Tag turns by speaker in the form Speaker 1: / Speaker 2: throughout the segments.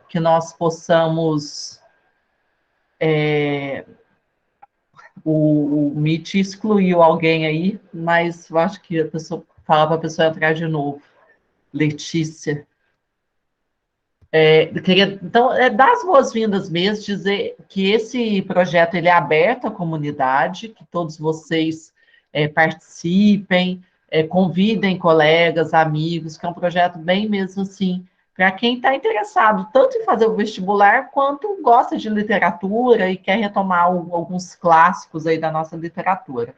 Speaker 1: que nós possamos o Meet excluiu alguém aí, mas eu acho que a pessoa fala para a pessoa entrar de novo. Letícia. Então, dar as boas-vindas mesmo, dizer que esse projeto ele é aberto à comunidade, que todos vocês participem, convidem colegas, amigos, que é um projeto bem mesmo assim, para quem está interessado tanto em fazer o vestibular, quanto gosta de literatura e quer retomar alguns clássicos aí da nossa literatura.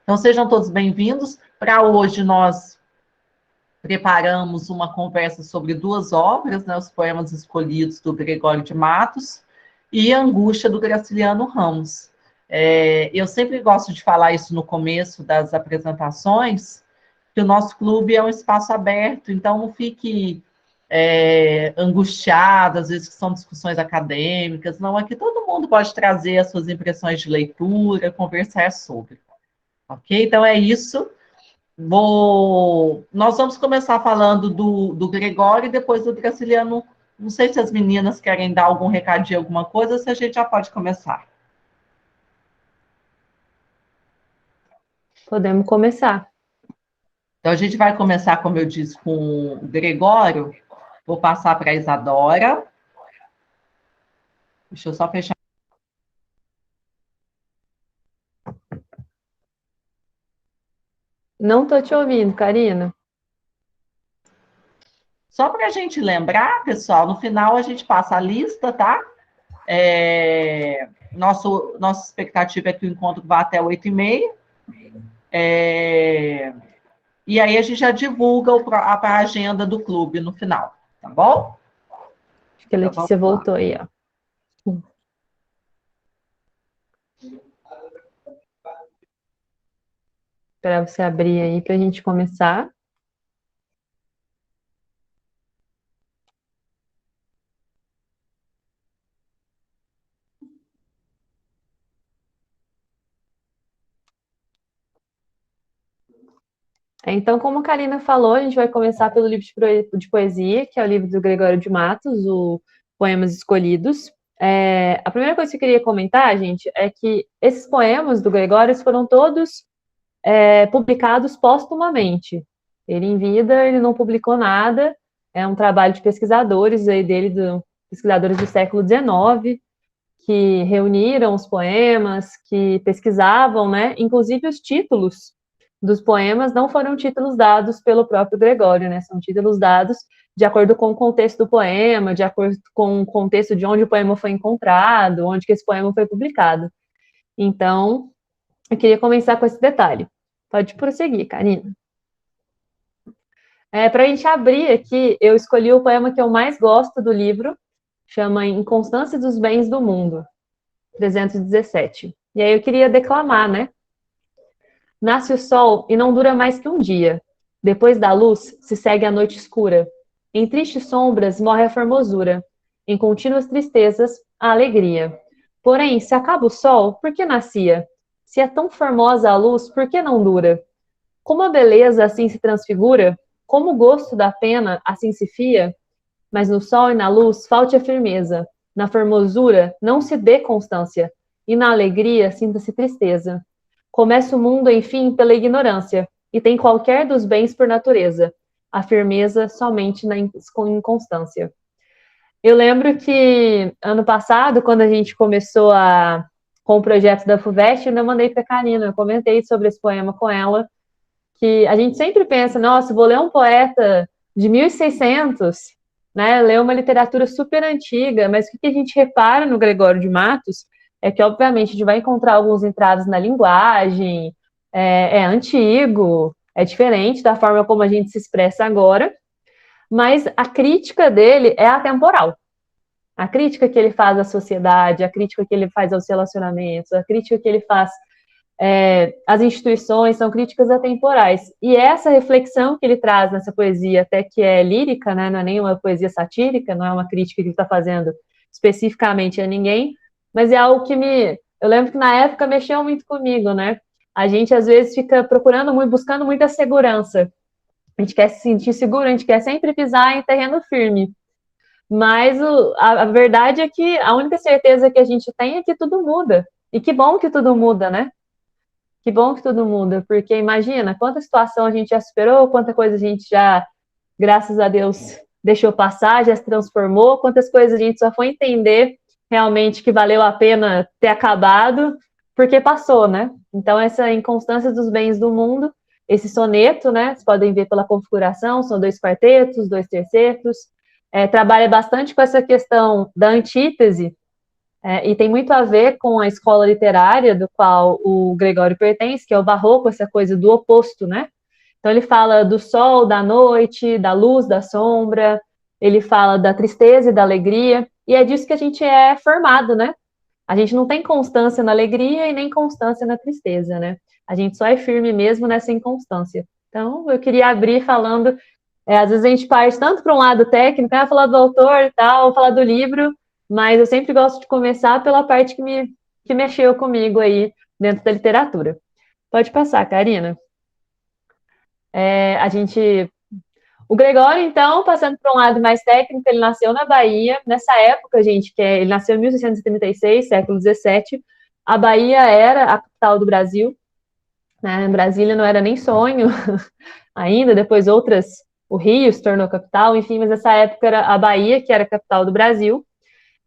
Speaker 1: Então, sejam todos bem-vindos. Para hoje, nós preparamos uma conversa sobre 2 obras, né, os poemas escolhidos do Gregório de Matos e Angústia, do Graciliano Ramos. Eu sempre gosto de falar isso no começo das apresentações, que o nosso clube é um espaço aberto, então não fique angustiado, às vezes que são discussões acadêmicas, não, aqui todo mundo pode trazer as suas impressões de leitura, conversar sobre. Ok? Então é isso. Nós vamos começar falando do Gregório e depois do Graciliano. Não sei se as meninas querem dar algum recadinho, alguma coisa, ou se a gente já pode começar.
Speaker 2: Podemos começar.
Speaker 1: Então, a gente vai começar, como eu disse, com o Gregório. Vou passar para a Isadora. Deixa eu só fechar.
Speaker 2: Não estou te ouvindo, Karina.
Speaker 1: Só para a gente lembrar, pessoal, no final a gente passa a lista, tá? Nossa expectativa é que o encontro vá até 8h30. E aí a gente já divulga a agenda do clube no final, tá bom?
Speaker 2: Acho que a Letícia
Speaker 1: então,
Speaker 2: voltou aí, ó. Para você abrir aí para a gente começar. Então, como a Karina falou, a gente vai começar pelo livro de poesia, que é o livro do Gregório de Matos, o Poemas Escolhidos. A primeira coisa que eu queria comentar, gente, é que esses poemas do Gregório foram todos publicados póstumamente. Ele, em vida, ele não publicou nada, é um trabalho de pesquisadores aí dele, pesquisadores do século XIX, que reuniram os poemas, que pesquisavam, né? Inclusive os títulos dos poemas não foram títulos dados pelo próprio Gregório, né? São títulos dados de acordo com o contexto do poema, de acordo com o contexto de onde o poema foi encontrado, onde que esse poema foi publicado. Então, eu queria começar com esse detalhe. Pode prosseguir, Karina. Para a gente abrir aqui, eu escolhi o poema que eu mais gosto do livro, chama Inconstância dos Bens do Mundo, 317. E aí eu queria declamar, né? Nasce o sol e não dura mais que um dia. Depois da luz se segue a noite escura. Em tristes sombras morre a formosura. Em contínuas tristezas, a alegria. Porém, se acaba o sol, por que nascia? Se é tão formosa a luz, por que não dura? Como a beleza assim se transfigura? Como o gosto da pena assim se fia? Mas no sol e na luz falte a firmeza. Na formosura não se dê constância. E na alegria sinta-se tristeza. Começa o mundo, enfim, pela ignorância, e tem qualquer dos bens por natureza, a firmeza somente na inconstância. Eu lembro que ano passado, quando a gente começou com o projeto da FUVEST, eu mandei para a Karina, eu comentei sobre esse poema com ela, que a gente sempre pensa, nossa, vou ler um poeta de 1600, né, ler uma literatura super antiga, mas o que a gente repara no Gregório de Matos é que, obviamente, a gente vai encontrar alguns entraves na linguagem, é antigo, é diferente da forma como a gente se expressa agora, mas a crítica dele é atemporal. A crítica que ele faz à sociedade, a crítica que ele faz aos relacionamentos, a crítica que ele faz às instituições, são críticas atemporais. E essa reflexão que ele traz nessa poesia, até que é lírica, né, não é nem uma poesia satírica, não é uma crítica que ele está fazendo especificamente a ninguém, mas é algo que eu lembro que na época mexeu muito comigo, né? A gente às vezes fica procurando muito, buscando muita segurança. A gente quer se sentir seguro, a gente quer sempre pisar em terreno firme. Mas a verdade é que a única certeza que a gente tem é que tudo muda. E que bom que tudo muda, né? Que bom que tudo muda, porque imagina quanta situação a gente já superou, quanta coisa a gente já, graças a Deus, deixou passar, já se transformou, quantas coisas a gente só foi entender realmente que valeu a pena ter acabado, porque passou, né? Então, essa inconstância dos bens do mundo, esse soneto, né? Vocês podem ver pela configuração, são 2 quartetos, 2 tercetos, trabalha bastante com essa questão da antítese, e tem muito a ver com a escola literária do qual o Gregório pertence, que é o barroco, essa coisa do oposto, né? Então ele fala do sol, da noite, da luz, da sombra, ele fala da tristeza e da alegria, e é disso que a gente é formado, né? A gente não tem constância na alegria e nem constância na tristeza, né? A gente só é firme mesmo nessa inconstância. Então, eu queria abrir falando, às vezes a gente parte tanto para um lado técnico, falar do autor e tal, falar do livro, mas eu sempre gosto de começar pela parte que mexeu comigo aí dentro da literatura. Pode passar, Karina. O Gregório, então, passando para um lado mais técnico, ele nasceu na Bahia. Nessa época, gente, ele nasceu em 1636, século XVII. A Bahia era a capital do Brasil, né? Brasília não era nem sonho ainda, depois o Rio se tornou capital, enfim, mas nessa época era a Bahia, que era a capital do Brasil.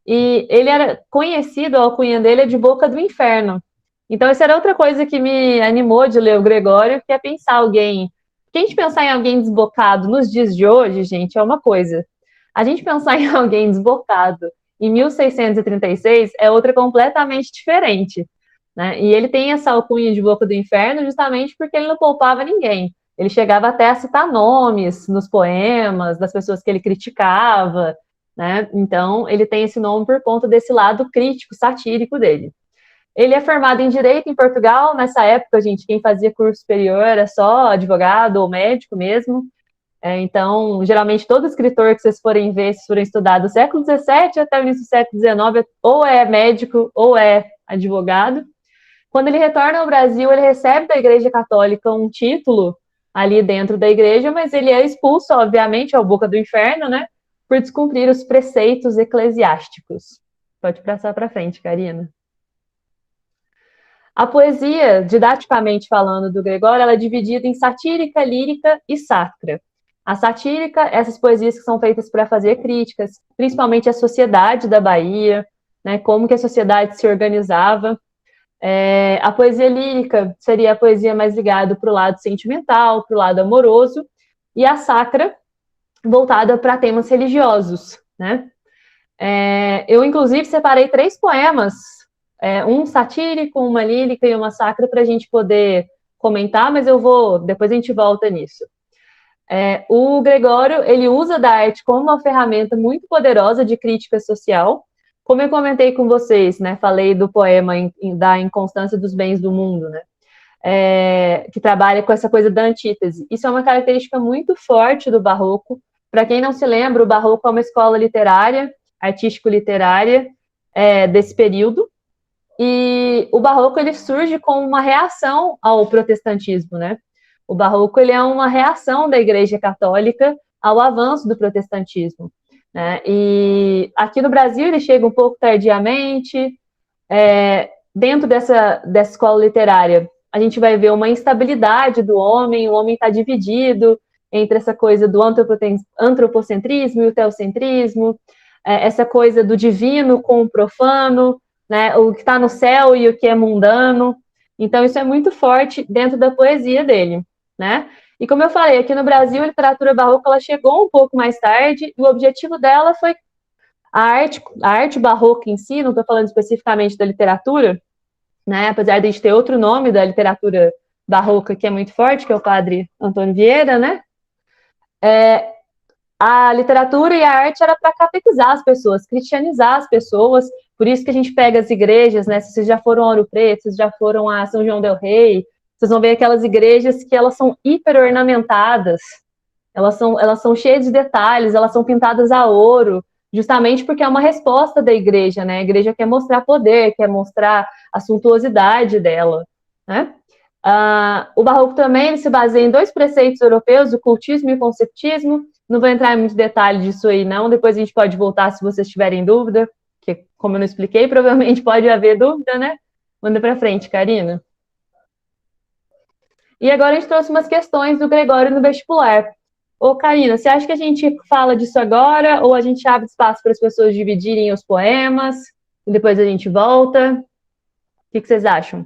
Speaker 2: E ele era conhecido, a alcunha dele é de Boca do Inferno. Então, isso era outra coisa que me animou de ler o Gregório, que é pensar alguém. Porque a gente pensar em alguém desbocado nos dias de hoje, gente, é uma coisa. A gente pensar em alguém desbocado em 1636 é outra completamente diferente, né? E ele tem essa alcunha de Boca do Inferno justamente porque ele não poupava ninguém. Ele chegava até a citar nomes nos poemas das pessoas que ele criticava, né? Então, ele tem esse nome por conta desse lado crítico, satírico dele. Ele é formado em Direito em Portugal. Nessa época, gente, quem fazia curso superior era só advogado ou médico mesmo. Então, geralmente, todo escritor que vocês forem ver, se forem estudar do século XVII até o início do século XIX, ou é médico ou é advogado. Quando ele retorna ao Brasil, ele recebe da Igreja Católica um título ali dentro da igreja, mas ele é expulso, obviamente, ao Boca do Inferno, né? Por descumprir os preceitos eclesiásticos. Pode passar para frente, Karina. A poesia, didaticamente falando do Gregório, ela é dividida em satírica, lírica e sacra. A satírica, essas poesias que são feitas para fazer críticas, principalmente à sociedade da Bahia, né, como que a sociedade se organizava. A poesia lírica seria a poesia mais ligada para o lado sentimental, para o lado amoroso, e a sacra, voltada para temas religiosos, né? Eu, inclusive, separei 3 poemas, um satírico, uma lírica e uma sacra, para a gente poder comentar, mas depois a gente volta nisso. O Gregório, ele usa da arte como uma ferramenta muito poderosa de crítica social. Como eu comentei com vocês, né, falei do poema da inconstância dos bens do mundo, né, que trabalha com essa coisa da antítese. Isso é uma característica muito forte do Barroco. Para quem não se lembra, o Barroco é uma escola literária, artístico-literária, desse período, e o Barroco ele surge como uma reação ao protestantismo, né? O Barroco ele é uma reação da Igreja Católica ao avanço do protestantismo, né? E aqui no Brasil ele chega um pouco tardiamente. Dentro dessa escola literária, a gente vai ver uma instabilidade do homem, o homem está dividido entre essa coisa do antropocentrismo e o teocentrismo, essa coisa do divino com o profano, né, o que está no céu e o que é mundano. Então, isso é muito forte dentro da poesia dele, né? E como eu falei, aqui no Brasil, a literatura barroca ela chegou um pouco mais tarde, e o objetivo dela foi a arte barroca em si, não estou falando especificamente da literatura, né? Apesar de a gente ter outro nome da literatura barroca que é muito forte, que é o padre Antônio Vieira, né? A literatura e a arte era para catequizar as pessoas, cristianizar as pessoas. Por isso que a gente pega as igrejas, né? Se vocês já foram a Ouro Preto, se vocês já foram a São João del Rei, vocês vão ver aquelas igrejas que elas são hiper ornamentadas, elas são cheias de detalhes, elas são pintadas a ouro, justamente porque é uma resposta da igreja, né? A igreja quer mostrar poder, quer mostrar a suntuosidade dela, né? O Barroco também ele se baseia em 2 preceitos europeus, o cultismo e o conceptismo. Não vou entrar em muito detalhe disso aí, não. Depois a gente pode voltar se vocês tiverem dúvida, que, como eu não expliquei, provavelmente pode haver dúvida, né? Manda para frente, Karina. E agora a gente trouxe umas questões do Gregório no vestibular. Ô, Karina, você acha que a gente fala disso agora ou a gente abre espaço para as pessoas dividirem os poemas e depois a gente volta? O que vocês acham?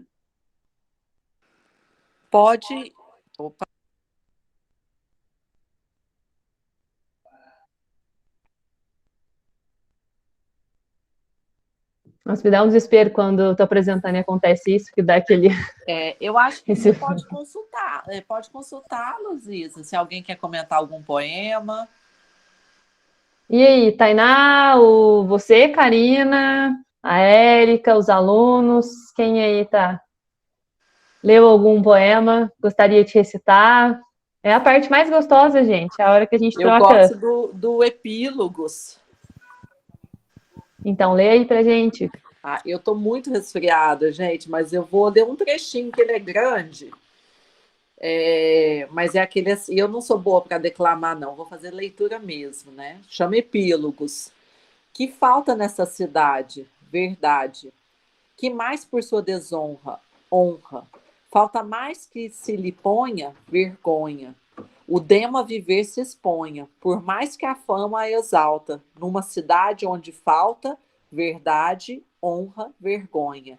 Speaker 3: Pode. Opa.
Speaker 2: Nossa, me dá um desespero quando eu estou apresentando e acontece isso, que dá aquele...
Speaker 3: Eu acho que você pode consultá-los, Isa, se alguém quer comentar algum poema.
Speaker 2: E aí, Tainá, você, Karina, a Érica, os alunos, quem aí tá? Leu algum poema? Gostaria de recitar? É a parte mais gostosa, gente, a hora que a gente troca.
Speaker 3: Eu gosto do Epílogos.
Speaker 2: Então, lê aí pra gente.
Speaker 3: Eu tô muito resfriada, gente, mas eu vou ler um trechinho, que ele é grande. Mas é aquele assim, eu não sou boa para declamar, não, vou fazer leitura mesmo, né? Chama Epílogos. Que falta nessa cidade, verdade. Que mais por sua desonra, honra. Falta mais que se lhe ponha, vergonha. O demo a viver se exponha, por mais que a fama a exalta, numa cidade onde falta verdade, honra, vergonha.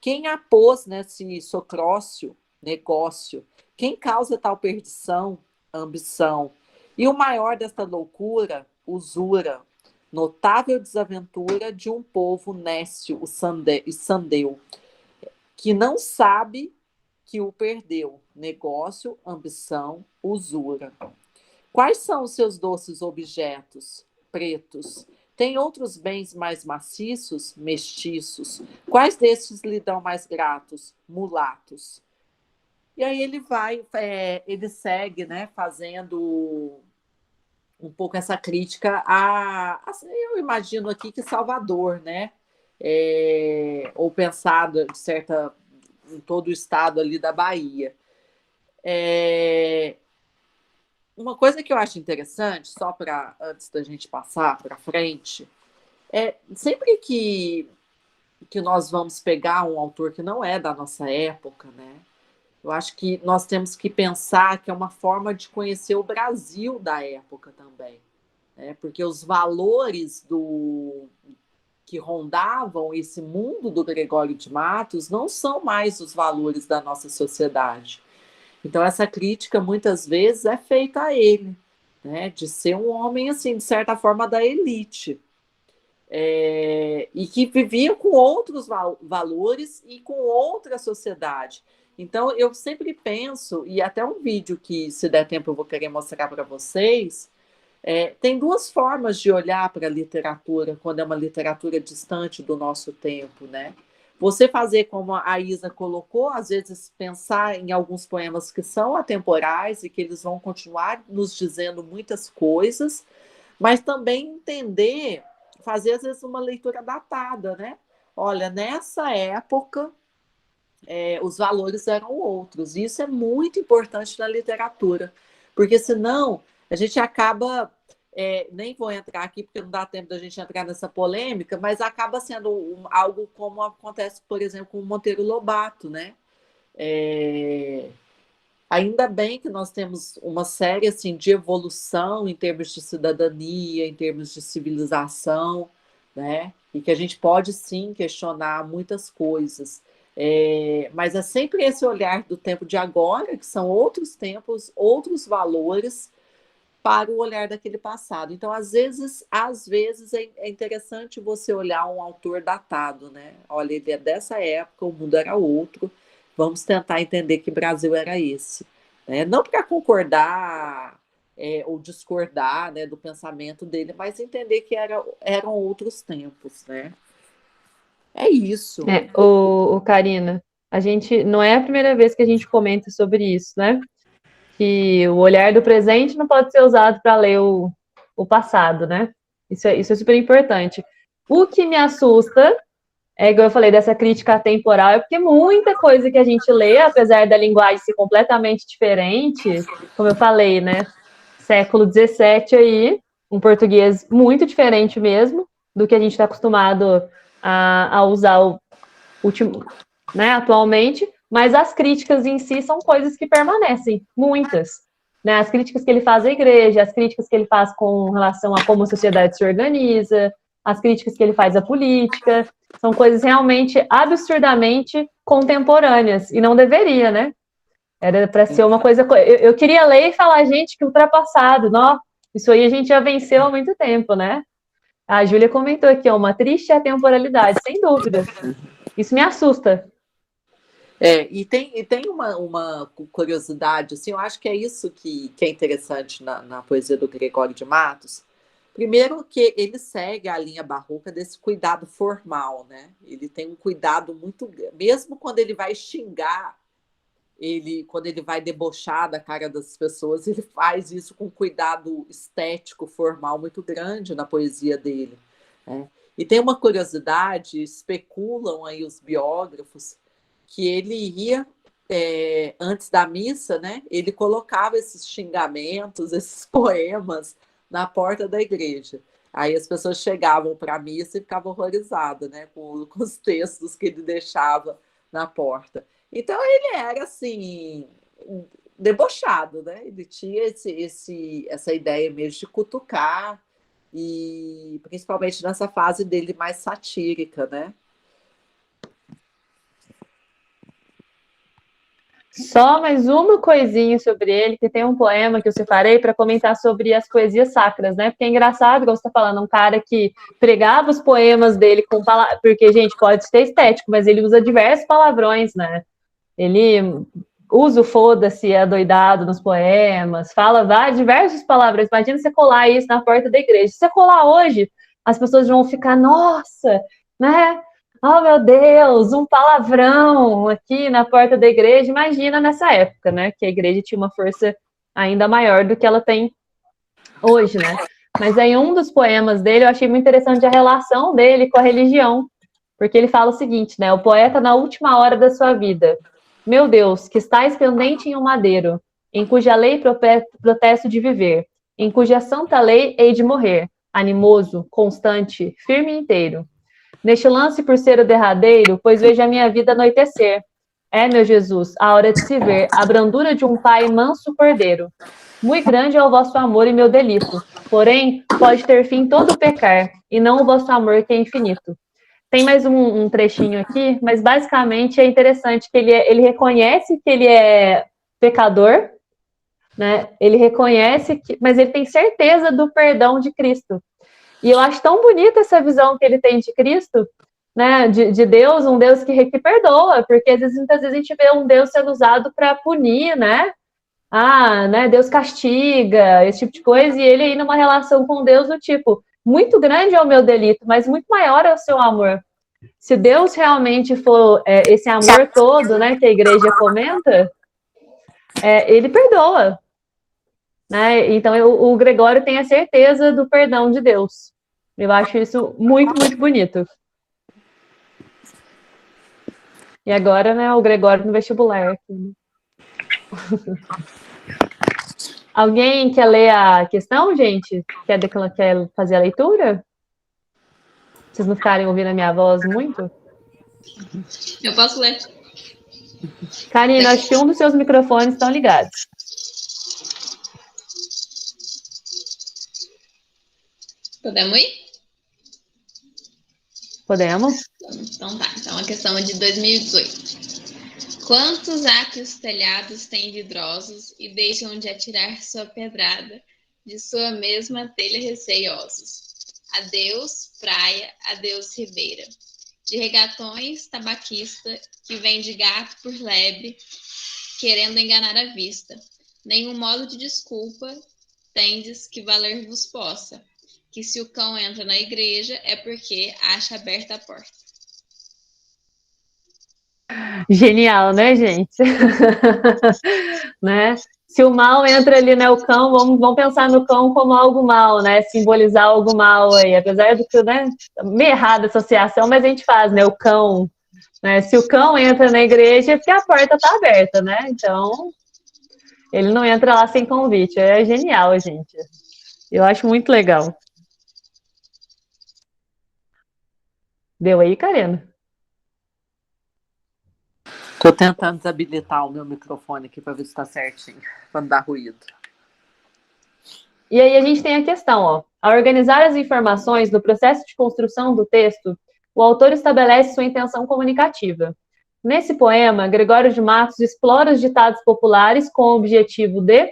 Speaker 3: Quem a pôs nesse socrócio, negócio? Quem causa tal perdição, ambição? E o maior desta loucura, usura, notável desaventura de um povo nécio e sandeu, que não sabe que o perdeu, negócio, ambição, usura. Quais são os seus doces objetos, pretos? Tem outros bens mais maciços, mestiços? Quais destes lhe dão mais gratos, mulatos? E aí ele segue, né, fazendo um pouco essa crítica eu imagino aqui que Salvador, né, ou pensado em todo o estado ali da Bahia. Uma coisa que eu acho interessante, só antes da gente passar para frente, sempre que nós vamos pegar um autor que não é da nossa época, né? Eu acho que nós temos que pensar que é uma forma de conhecer o Brasil da época também, né? Porque os valores que rondavam esse mundo do Gregório de Matos não são mais os valores da nossa sociedade. Então, essa crítica, muitas vezes, é feita a ele, né? De ser um homem, assim, de certa forma, da elite. E que vivia com outros valores e com outra sociedade. Então, eu sempre penso, e até um vídeo que, se der tempo, eu vou querer mostrar para vocês, tem duas formas de olhar para a literatura, quando é uma literatura distante do nosso tempo, né? Você fazer como a Isa colocou, às vezes pensar em alguns poemas que são atemporais e que eles vão continuar nos dizendo muitas coisas, mas também entender, fazer às vezes uma leitura datada, né? Olha, nessa época os valores eram outros. Isso é muito importante na literatura, porque senão a gente acaba, nem vou entrar aqui porque não dá tempo da gente entrar nessa polêmica, mas acaba sendo algo como acontece, por exemplo, com o Monteiro Lobato, né? Ainda bem que nós temos uma série assim, de evolução em termos de cidadania, em termos de civilização, né? E que a gente pode sim questionar muitas coisas. Mas é sempre esse olhar do tempo de agora, que são outros tempos, outros valores, para o olhar daquele passado. Então, às vezes é interessante você olhar um autor datado, né? Olha, ele é dessa época, o mundo era outro, vamos tentar entender que Brasil era esse. Né? Não para concordar ou discordar, né, do pensamento dele, mas entender que eram outros tempos, né? É isso.
Speaker 2: Karina, a gente não é a primeira vez que a gente comenta sobre isso, né? Que o olhar do presente não pode ser usado para ler o passado, né? Isso é super importante. O que me assusta, igual eu falei, dessa crítica atemporal, é porque muita coisa que a gente lê, apesar da linguagem ser completamente diferente, como eu falei, né? século XVII aí, um português muito diferente mesmo do que a gente está acostumado a usar né, atualmente, mas as críticas em si são coisas que permanecem, muitas. Né? As críticas que ele faz à igreja, as críticas que ele faz com relação a como a sociedade se organiza, as críticas que ele faz à política, são coisas realmente absurdamente contemporâneas, e não deveria, né? Era para ser uma coisa... Eu queria ler e falar, gente, que ultrapassado, não, isso aí a gente já venceu há muito tempo, né? A Júlia comentou aqui, ó, uma triste atemporalidade, sem dúvida. Isso me assusta.
Speaker 3: E tem uma curiosidade, assim, eu acho que é isso que é interessante na poesia do Gregório de Matos. Primeiro que ele segue a linha barroca desse cuidado formal, né? Ele tem um cuidado muito... Mesmo quando ele vai xingar, quando ele vai debochar da cara das pessoas, ele faz isso com cuidado estético, formal muito grande na poesia dele. Né? E tem uma curiosidade, especulam aí os biógrafos, que ele ia, antes da missa, né? Ele colocava esses xingamentos, esses poemas na porta da igreja. Aí as pessoas chegavam para a missa e ficavam horrorizadas, né? Com os textos que ele deixava na porta. Então ele era assim, debochado, né? Ele tinha essa ideia mesmo de cutucar, e principalmente nessa fase dele mais satírica, né?
Speaker 2: Só mais uma coisinha sobre ele, que tem um poema que eu separei para comentar sobre as poesias sacras, né? Porque é engraçado, como você está falando, um cara que pregava os poemas dele com palavras, porque, gente, pode ser estético, mas ele usa diversos palavrões, né? Ele usa o foda-se, adoidado nos poemas, fala diversas palavras. Imagina você colar isso na porta da igreja. Se você colar hoje, as pessoas vão ficar, nossa, né? Oh, meu Deus, um palavrão aqui na porta da igreja. Imagina nessa época, né? Que a igreja tinha uma força ainda maior do que ela tem hoje, né? Mas aí um dos poemas dele, eu achei muito interessante a relação dele com a religião. Porque ele fala o seguinte, né? O poeta na última hora da sua vida. Meu Deus, que estais pendente em um madeiro, em cuja lei protesto de viver, em cuja santa lei hei de morrer, animoso, constante, firme e inteiro. Neste lance por ser o derradeiro, pois vejo a minha vida anoitecer. É, meu Jesus, a hora de se ver, a brandura de um pai manso cordeiro. Muito grande é o vosso amor e meu delito, porém, pode ter fim todo o pecar, e não o vosso amor que é infinito. Tem mais um trechinho aqui, mas basicamente é interessante que ele reconhece que ele é pecador, né? Ele reconhece mas ele tem certeza do perdão de Cristo. E eu acho tão bonita essa visão que ele tem de Cristo, né? De Deus, um Deus que perdoa, porque muitas vezes a gente vê um Deus sendo usado para punir, né? Né? Deus castiga, esse tipo de coisa, e ele aí numa relação com Deus do tipo, muito grande é o meu delito, mas muito maior é o seu amor. Se Deus realmente for esse amor todo, né, que a igreja comenta, ele perdoa. Né? Então, o Gregório tem a certeza do perdão de Deus. Eu acho isso muito, muito bonito. E agora, né, o Gregório no vestibular. Alguém quer ler a questão, gente? Quer fazer a leitura? Vocês não ficarem ouvindo a minha voz muito?
Speaker 4: Eu posso ler.
Speaker 2: Karina, acho que um dos seus microfones estão ligados.
Speaker 4: Podemos ir?
Speaker 2: Podemos?
Speaker 4: Então tá. Então a questão é de 2018. Quantos há que os telhados têm vidrosos e deixam de atirar sua pedrada de sua mesma telha receiosos? Adeus, praia, adeus, ribeira. De regatões, tabaquista, que vende gato por lebre, querendo enganar a vista. Nenhum modo de desculpa tendes que valer vos possa, que se o cão entra na igreja é porque acha aberta a porta.
Speaker 2: Genial, né, gente? Né? Se o mal entra ali, né, o cão, vamos pensar no cão como algo mal, né? Simbolizar algo mal aí, apesar do que, né, meio errada a associação, mas a gente faz, né, o cão, né? Se o cão entra na igreja é porque a porta está aberta, né? Então, Ele não entra lá sem convite. É genial, gente. Eu acho muito legal. Deu aí, Karina?
Speaker 3: Estou tentando desabilitar o meu microfone aqui para ver se está certinho, para não dar ruído.
Speaker 2: E aí a gente tem a questão, ó. Ao organizar as informações no processo de construção do texto, o autor estabelece sua intenção comunicativa. Nesse poema, Gregório de Matos explora os ditados populares com o objetivo de: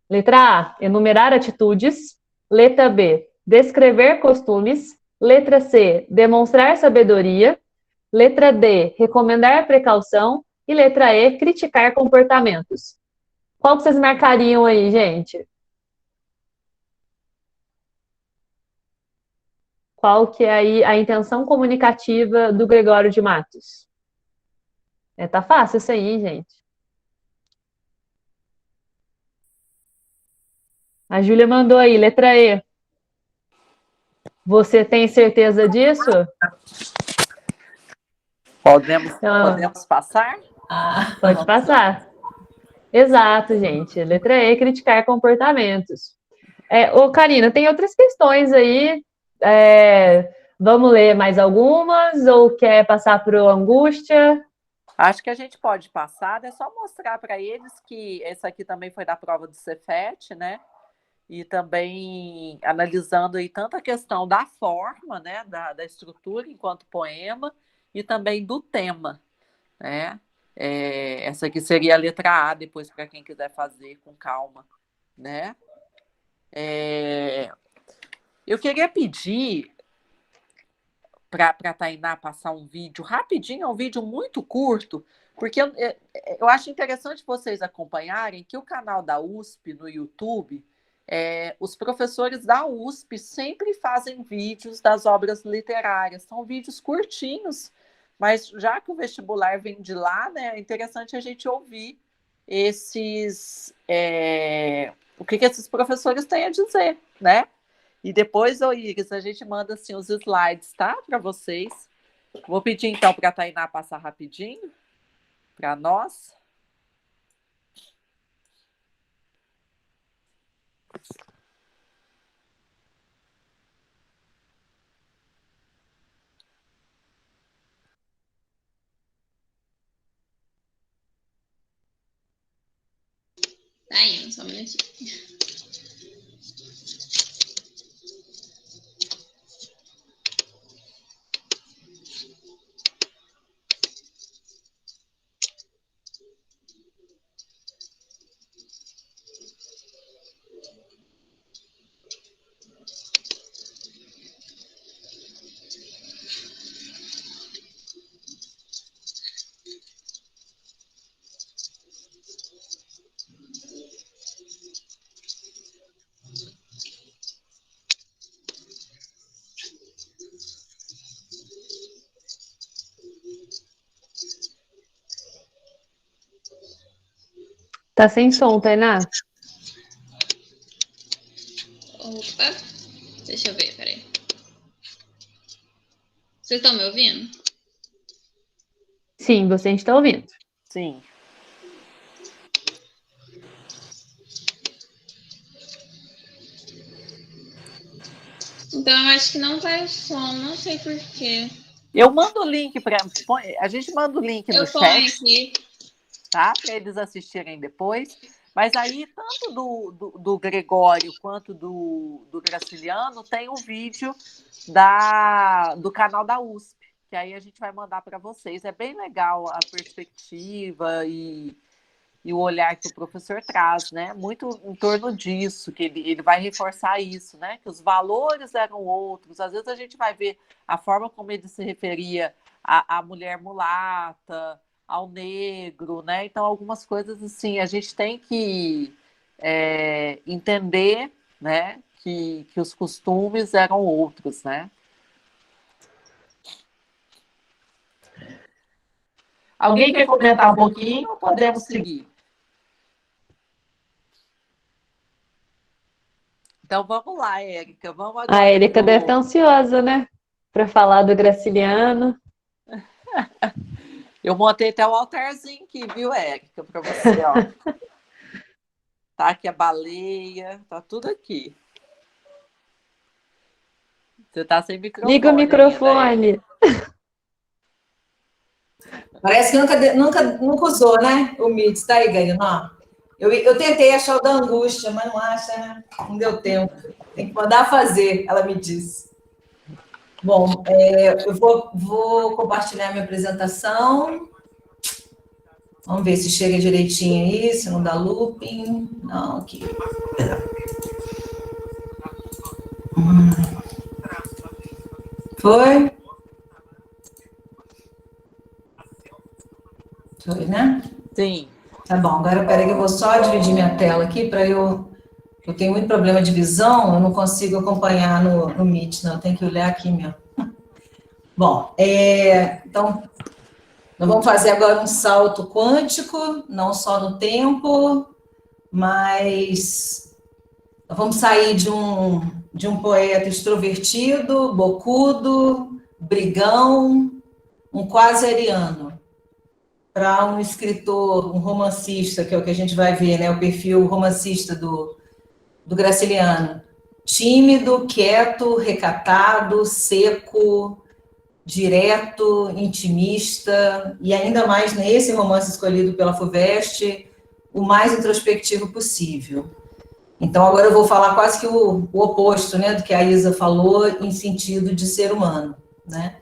Speaker 2: letra A, enumerar atitudes. Letra B, descrever costumes. Letra C, demonstrar sabedoria. Letra D, recomendar precaução. E letra E, criticar comportamentos. Qual que vocês marcariam aí, gente? Qual que é aí a intenção comunicativa do Gregório de Matos? Tá fácil isso aí, gente. A Júlia mandou aí, letra E. Você tem certeza disso?
Speaker 3: Podemos passar?
Speaker 2: Pode passar. Exato, gente. Letra E, criticar comportamentos. Ô, Karina, tem outras questões aí. Vamos ler mais algumas? Ou quer passar para o Angústia?
Speaker 3: Acho que a gente pode passar, é só mostrar para eles que essa aqui também foi da prova do Cefet, né? E também analisando aí tanto a questão da forma, né? Da estrutura enquanto poema e também do tema, né? Essa aqui seria a letra A, depois para quem quiser fazer com calma, né? Eu queria pedir para a Tainá passar um vídeo rapidinho, é um vídeo muito curto, porque eu acho interessante vocês acompanharem que o canal da USP no YouTube, os professores da USP sempre fazem vídeos das obras literárias, são vídeos curtinhos, mas já que o vestibular vem de lá, né, é interessante a gente ouvir o que esses professores têm a dizer, né? E depois, Iris, a gente manda assim, os slides, tá? Para vocês. Vou pedir, então, para a Tainá passar rapidinho para nós.
Speaker 4: Tá indo, só um minutinho.
Speaker 2: Tá sem som, Tainá?
Speaker 4: Opa, deixa eu ver, peraí. Vocês estão me ouvindo?
Speaker 2: Sim, você está ouvindo.
Speaker 3: Sim.
Speaker 4: Então, eu acho que não vai o som, não sei porquê.
Speaker 3: Eu mando o link para... A gente manda o link no chat,
Speaker 4: aqui,
Speaker 3: tá? Para eles assistirem depois. Mas aí, tanto do Gregório quanto do Graciliano, tem o vídeo do canal da USP, que aí a gente vai mandar para vocês. É bem legal a perspectiva e o olhar que o professor traz, né? Muito em torno disso, que ele vai reforçar isso, né? Que os valores eram outros. Às vezes a gente vai ver a forma como ele se referia à mulher mulata, ao negro, né? Então, algumas coisas assim, a gente tem que entender, né? Que os costumes eram outros, né? Alguém quer comentar um pouquinho ou podemos seguir? Então vamos lá, Érica. Vamos agora.
Speaker 2: A Érica deve estar ansiosa, né? Para falar do Graciliano.
Speaker 3: Eu montei até o altarzinho aqui, viu, Érica? Para você, ó. Tá aqui a baleia, tá tudo aqui. Você tá sem microfone.
Speaker 2: Liga o microfone.
Speaker 5: Parece que nunca usou, né? O Meet. Tá aí, Gaina. Eu tentei achar o da angústia, mas não acha, né? Não deu tempo. Tem que mandar fazer, ela me disse. Bom, eu vou compartilhar minha apresentação. Vamos ver se chega direitinho aí, se não dá looping. Não, aqui. Foi? Foi, né?
Speaker 3: Sim.
Speaker 5: Tá bom, agora peraí que eu vou só dividir minha tela aqui para eu tenho muito problema de visão, eu não consigo acompanhar no Meet, não, tem que olhar aqui mesmo. Bom, então, nós vamos fazer agora um salto quântico, não só no tempo, mas nós vamos sair de um poeta extrovertido, bocudo, brigão, um quase ariano, para um escritor, um romancista, que é o que a gente vai ver, né, o perfil romancista do Graciliano. Tímido, quieto, recatado, seco, direto, intimista, e ainda mais nesse romance escolhido pela FUVEST, o mais introspectivo possível. Então, agora eu vou falar quase que o oposto, né, do que a Isa falou, em sentido de ser humano, né?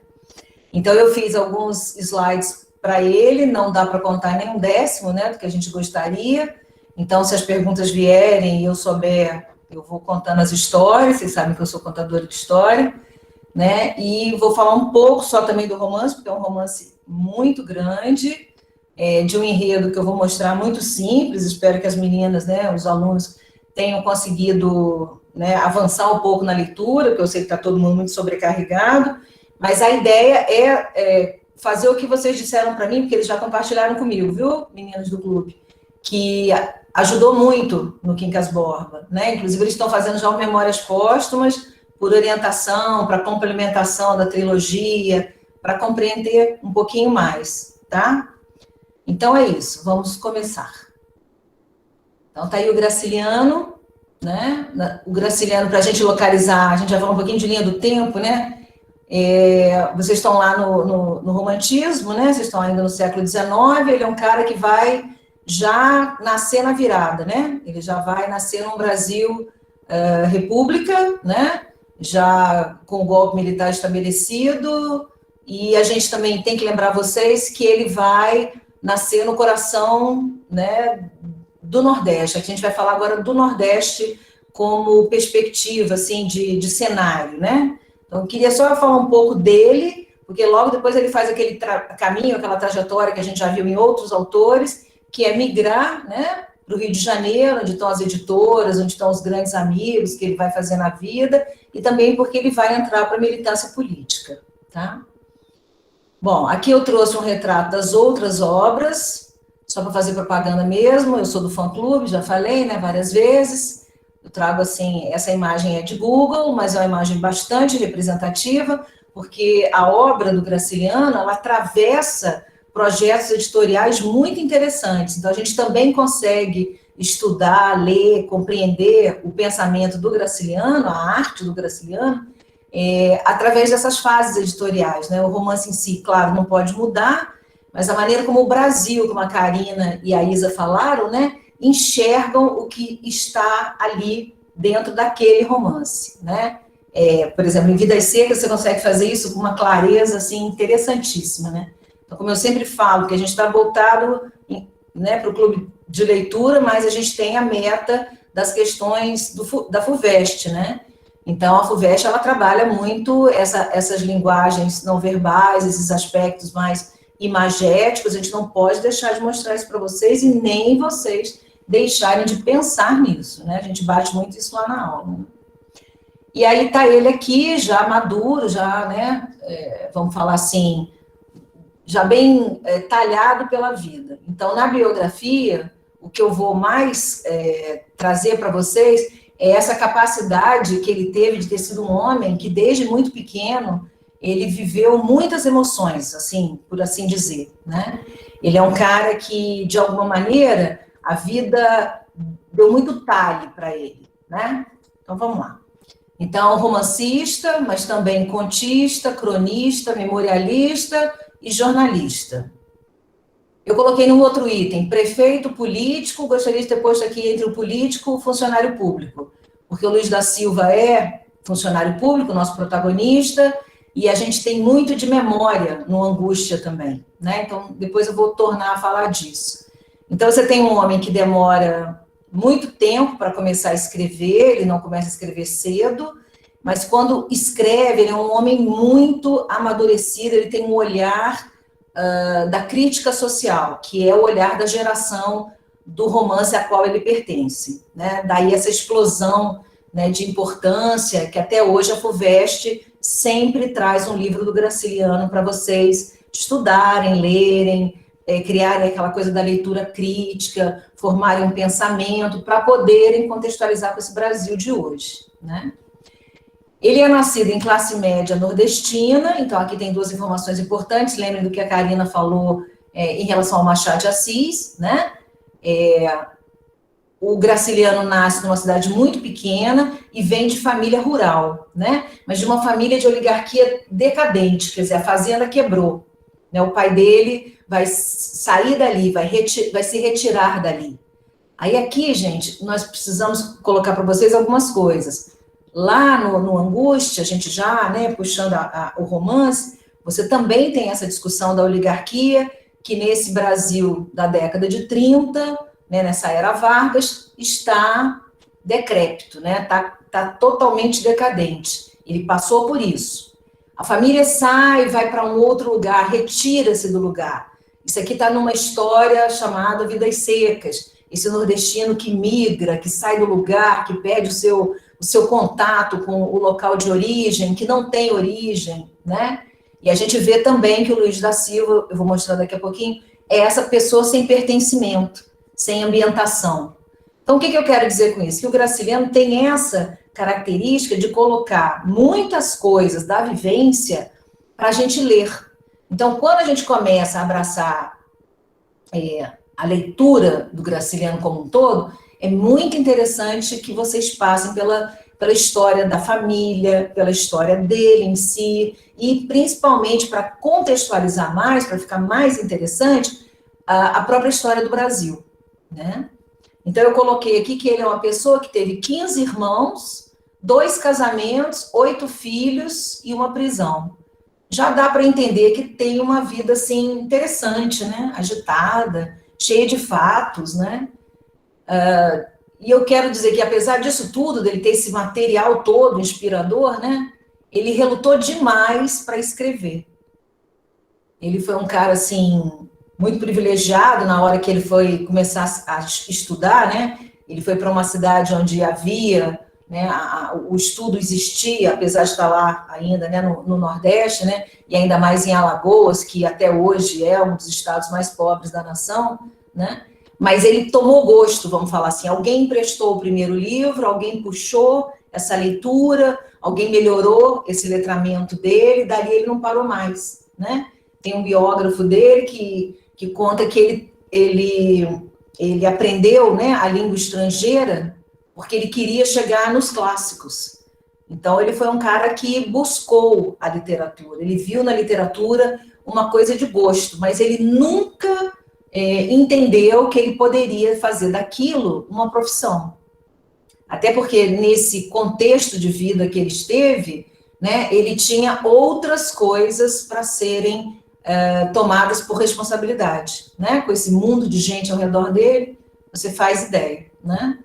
Speaker 5: Então, eu fiz alguns slides para ele, não dá para contar nem um décimo, né, do que a gente gostaria. Então, se as perguntas vierem e eu souber, eu vou contando as histórias, vocês sabem que eu sou contadora de história, né, e vou falar um pouco só também do romance, porque é um romance muito grande, de um enredo que eu vou mostrar muito simples, espero que as meninas, né, os alunos, tenham conseguido, né, avançar um pouco na leitura, porque eu sei que está todo mundo muito sobrecarregado, mas a ideia é fazer o que vocês disseram para mim, porque eles já compartilharam comigo, viu, meninas do clube, que ajudou muito no Quincas Borba, né? Inclusive, eles estão fazendo já memórias póstumas por orientação, para complementação da trilogia, para compreender um pouquinho mais, tá? Então, é isso, vamos começar. Então, tá aí o Graciliano, né? O Graciliano, para a gente localizar, a gente já falou um pouquinho de linha do tempo, né? Vocês estão lá no romantismo, né? Vocês estão ainda no século XIX, ele é um cara que vai já nascer na virada, né? Ele já vai nascer num Brasil república, né? Já com o golpe militar estabelecido, e a gente também tem que lembrar vocês que ele vai nascer no coração, né, do Nordeste. Aqui a gente vai falar agora do Nordeste como perspectiva, assim, de cenário, né? Então, eu queria só falar um pouco dele, porque logo depois ele faz aquele caminho, aquela trajetória que a gente já viu em outros autores, que é migrar, né, para o Rio de Janeiro, onde estão as editoras, onde estão os grandes amigos que ele vai fazer na vida, e também porque ele vai entrar para a militância política, tá? Bom, aqui eu trouxe um retrato das outras obras, só para fazer propaganda mesmo, eu sou do fã-clube, já falei, né, várias vezes. Eu trago, assim, essa imagem é de Google, mas é uma imagem bastante representativa, porque a obra do Graciliano, ela atravessa projetos editoriais muito interessantes. Então, a gente também consegue estudar, ler, compreender o pensamento do Graciliano, a arte do Graciliano, através dessas fases editoriais, né? O romance em si, claro, não pode mudar, mas a maneira como o Brasil, como a Karina e a Isa falaram, né, enxergam o que está ali dentro daquele romance, né? Por exemplo, em Vidas Secas, você consegue fazer isso com uma clareza, assim, interessantíssima, né? Então, como eu sempre falo, que a gente está voltado, né, para o clube de leitura, mas a gente tem a meta das questões da FUVEST, né? Então, a FUVEST, ela trabalha muito essas linguagens não verbais, esses aspectos mais imagéticos, a gente não pode deixar de mostrar isso para vocês e nem vocês deixarem de pensar nisso, né? A gente bate muito isso lá na aula. Né? E aí está ele aqui, já maduro, já, né, vamos falar assim, já bem talhado pela vida. Então, na biografia, o que eu vou mais trazer para vocês é essa capacidade que ele teve de ter sido um homem que, desde muito pequeno, ele viveu muitas emoções, assim, por assim dizer, né? Ele é um cara que, de alguma maneira, a vida deu muito talhe para ele, né? Então, vamos lá. Então, romancista, mas também contista, cronista, memorialista e jornalista. Eu coloquei num outro item, prefeito político, gostaria de ter posto aqui entre o político e o funcionário público, porque o Luiz da Silva é funcionário público, nosso protagonista, e a gente tem muito de memória no Angústia também, né? Então, depois eu vou tornar a falar disso. Então, você tem um homem que demora muito tempo para começar a escrever, ele não começa a escrever cedo, mas quando escreve, ele é um homem muito amadurecido, ele tem um olhar da crítica social, que é o olhar da geração do romance a qual ele pertence, né? Daí essa explosão, né, de importância, que até hoje a FUVEST sempre traz um livro do Graciliano para vocês estudarem, lerem, criarem aquela coisa da leitura crítica, formarem um pensamento para poderem contextualizar com esse Brasil de hoje, né? Ele é nascido em classe média nordestina, então aqui tem duas informações importantes, lembrem do que a Karina falou em relação ao Machado de Assis, né? O Graciliano nasce numa cidade muito pequena e vem de família rural, né? Mas de uma família de oligarquia decadente, quer dizer, a fazenda quebrou, né? O pai dele vai sair dali, vai se retirar dali. Aí aqui, gente, nós precisamos colocar para vocês algumas coisas. Lá no Angústia, a gente já, né, puxando o romance, você também tem essa discussão da oligarquia, que nesse Brasil da década de 30, né, nessa era Vargas, está decrépito, né, tá totalmente decadente. Ele passou por isso. A família sai, vai para um outro lugar, retira-se do lugar. Isso aqui está numa história chamada Vidas Secas, esse nordestino que migra, que sai do lugar, que perde o seu contato com o local de origem, que não tem origem, né? E a gente vê também que o Luiz da Silva, eu vou mostrar daqui a pouquinho, é essa pessoa sem pertencimento, sem ambientação. Então, o que eu quero dizer com isso? Que o Graciliano tem essa característica de colocar muitas coisas da vivência para a gente ler. Então, quando a gente começa a abraçar a leitura do Graciliano como um todo, é muito interessante que vocês passem pela história da família, pela história dele em si, e principalmente para contextualizar mais, para ficar mais interessante, a própria história do Brasil, né? Então, eu coloquei aqui que ele é uma pessoa que teve 15 irmãos, 2 casamentos, 8 filhos e uma prisão. Já dá para entender que tem uma vida, assim, interessante, né? Agitada, cheia de fatos, né? E eu quero dizer que, apesar disso tudo, dele ter esse material todo inspirador, né? Ele relutou demais para escrever. Ele foi um cara, assim, muito privilegiado na hora que ele foi começar a estudar, né? Ele foi para uma cidade onde havia, né, o estudo existia, apesar de estar lá ainda, né, no Nordeste, né? E ainda mais em Alagoas, que até hoje é um dos estados mais pobres da nação, né? Mas ele tomou gosto, vamos falar assim, alguém emprestou o primeiro livro, alguém puxou essa leitura, alguém melhorou esse letramento dele, dali ele não parou mais, né? Tem um biógrafo dele que conta que ele aprendeu, né, a língua estrangeira porque ele queria chegar nos clássicos. Então, ele foi um cara que buscou a literatura, ele viu na literatura uma coisa de gosto, mas ele nunca entendeu que ele poderia fazer daquilo uma profissão. Até porque, nesse contexto de vida que ele esteve, né, ele tinha outras coisas para serem tomadas por responsabilidade, né? Com esse mundo de gente ao redor dele, você faz ideia, né?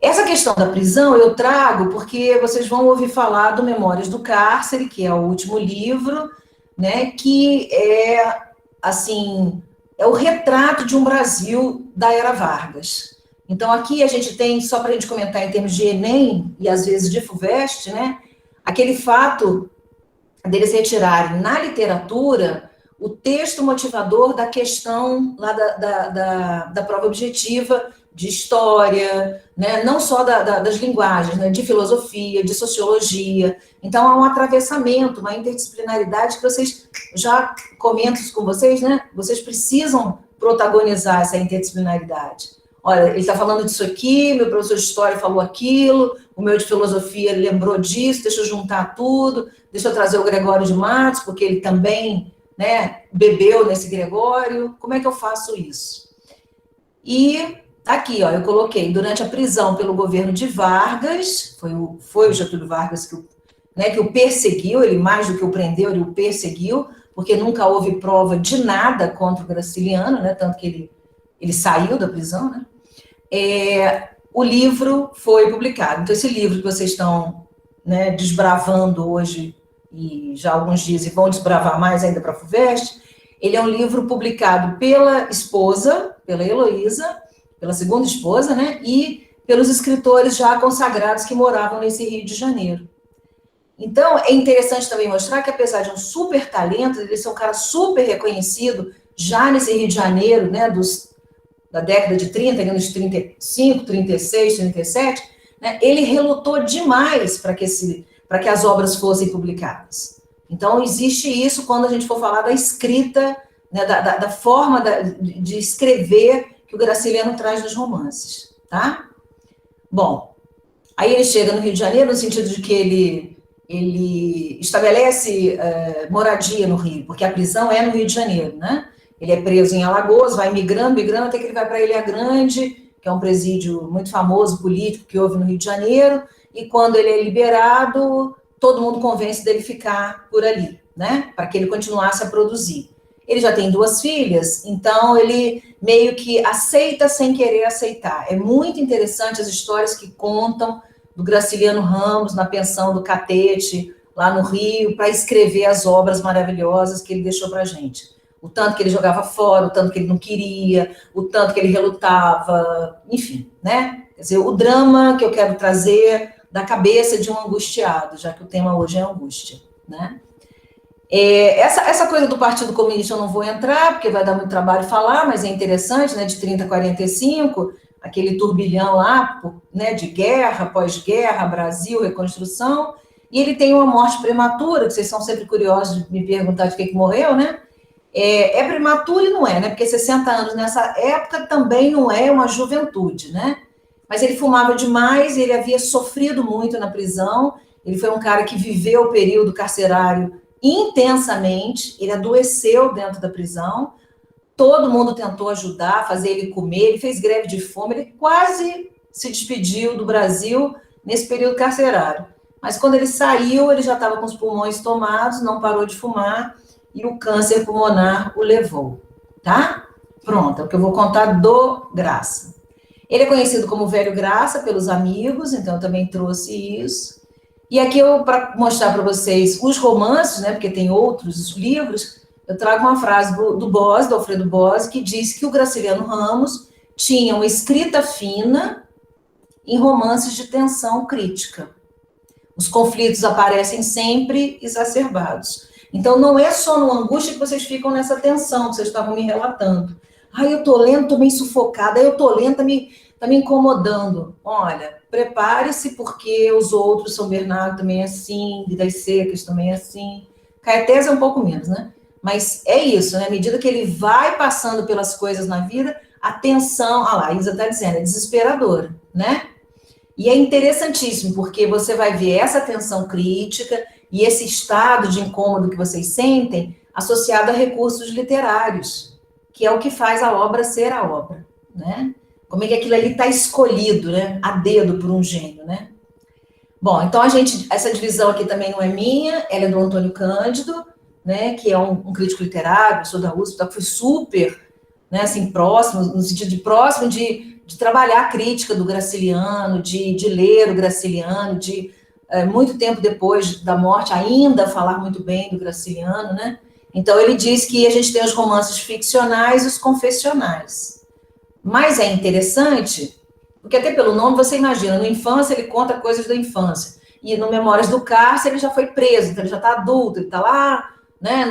Speaker 5: Essa questão da prisão eu trago porque vocês vão ouvir falar do Memórias do Cárcere, que é o último livro, né, que assim, é o retrato de um Brasil da era Vargas. Então, aqui a gente tem, só para a gente comentar em termos de Enem, e às vezes de FUVEST, né, aquele fato deles retirarem na literatura o texto motivador da questão lá da prova objetiva de história, né, não só das linguagens, né, de filosofia, de sociologia. Então, há um atravessamento, uma interdisciplinaridade que vocês, já comento isso com vocês, né, vocês precisam protagonizar essa interdisciplinaridade. olha, ele está falando disso aqui, meu professor de história falou aquilo, o meu de filosofia lembrou disso, deixa eu juntar tudo, deixa eu trazer o Gregório de Matos, porque ele também, né, bebeu nesse Gregório, como é que eu faço isso? E aqui, ó, eu coloquei, durante a prisão pelo governo de Vargas, foi o Getúlio Vargas que o perseguiu, ele mais do que o prendeu, ele o perseguiu, porque nunca houve prova de nada contra o Graciliano, né, tanto que ele saiu da prisão, né? O livro foi publicado. Então, esse livro que vocês estão, né, desbravando hoje, e já há alguns dias, e vão desbravar mais ainda para a FUVEST, ele é um livro publicado pela esposa, pela Heloísa, pela segunda esposa, né, e pelos escritores já consagrados que moravam nesse Rio de Janeiro. Então, é interessante também mostrar que, apesar de um super talento, ele ser um cara super reconhecido, já nesse Rio de Janeiro, né, da década de 30, anos 35, 36, 37, né, ele relutou demais para que as obras fossem publicadas. Então, existe isso quando a gente for falar da escrita, né, da forma de escrever que o Graciliano traz nos romances, tá? Bom, aí ele chega no Rio de Janeiro no sentido de que ele estabelece moradia no Rio, porque a prisão é no Rio de Janeiro, né? Ele é preso em Alagoas, vai migrando, até que ele vai para Ilha Grande, que é um presídio muito famoso, político, que houve no Rio de Janeiro, e quando ele é liberado, todo mundo convence dele ficar por ali, né? Para que ele continuasse a produzir. Ele já tem 2 filhas, então ele meio que aceita sem querer aceitar. É muito interessante as histórias que contam do Graciliano Ramos na pensão do Catete, lá no Rio, para escrever as obras maravilhosas que ele deixou para a gente. O tanto que ele jogava fora, o tanto que ele não queria, o tanto que ele relutava, enfim, né? Quer dizer, o drama que eu quero trazer da cabeça de um angustiado, já que o tema hoje é angústia, né? Essa coisa do Partido Comunista eu não vou entrar, porque vai dar muito trabalho falar, mas é interessante, né? De 30 a 45, aquele turbilhão lá, né? De guerra, pós-guerra, Brasil, reconstrução, e ele tem uma morte prematura, que vocês são sempre curiosos de me perguntar de que morreu, né? É prematuro e não é, né? Porque 60 anos nessa época também não é uma juventude, né? Mas ele fumava demais, ele havia sofrido muito na prisão, ele foi um cara que viveu o período carcerário intensamente, ele adoeceu dentro da prisão, todo mundo tentou ajudar, fazer ele comer, ele fez greve de fome, ele quase se despediu do Brasil nesse período carcerário. Mas quando ele saiu, ele já estava com os pulmões tomados, não parou de fumar, e o câncer pulmonar o levou, tá? Pronto, é o que eu vou contar do Graça. Ele é conhecido como Velho Graça pelos amigos, então eu também trouxe isso. E aqui, para mostrar para vocês os romances, né, porque tem outros livros, eu trago uma frase do Bose, do Alfredo Bose, que diz que o Graciliano Ramos tinha uma escrita fina em romances de tensão crítica. Os conflitos aparecem sempre exacerbados. Então, não é só no angústia que vocês ficam nessa tensão que vocês estavam me relatando. Ai, eu tô lendo, tô meio sufocada, eu tô lendo, tá me incomodando. Olha, prepare-se, porque os outros, São Bernardo também é assim, Vidas Secas também é assim. Caetés é um pouco menos, né? Mas é isso, né? À medida que ele vai passando pelas coisas na vida, a tensão, lá, a Isa está dizendo, é desesperadora, né? E é interessantíssimo, porque você vai ver essa tensão crítica e esse estado de incômodo que vocês sentem associado a recursos literários, que é o que faz a obra ser a obra, né? Como é que aquilo ali está escolhido, né? A dedo por um gênio, né? Bom, então essa divisão aqui também não é minha, ela é do Antônio Cândido, né? Que é um crítico literário, sou da USP, que foi super, né? Assim, próximo, no sentido de próximo de trabalhar a crítica do Graciliano, de ler o Graciliano, de muito tempo depois da morte ainda falar muito bem do Graciliano, né? Então ele diz que a gente tem os romances ficcionais e os confessionais. Mas é interessante, porque até pelo nome você imagina, no Infância ele conta coisas da infância, e no Memórias do Cárcere ele já foi preso, então ele já está adulto, ele está lá, né,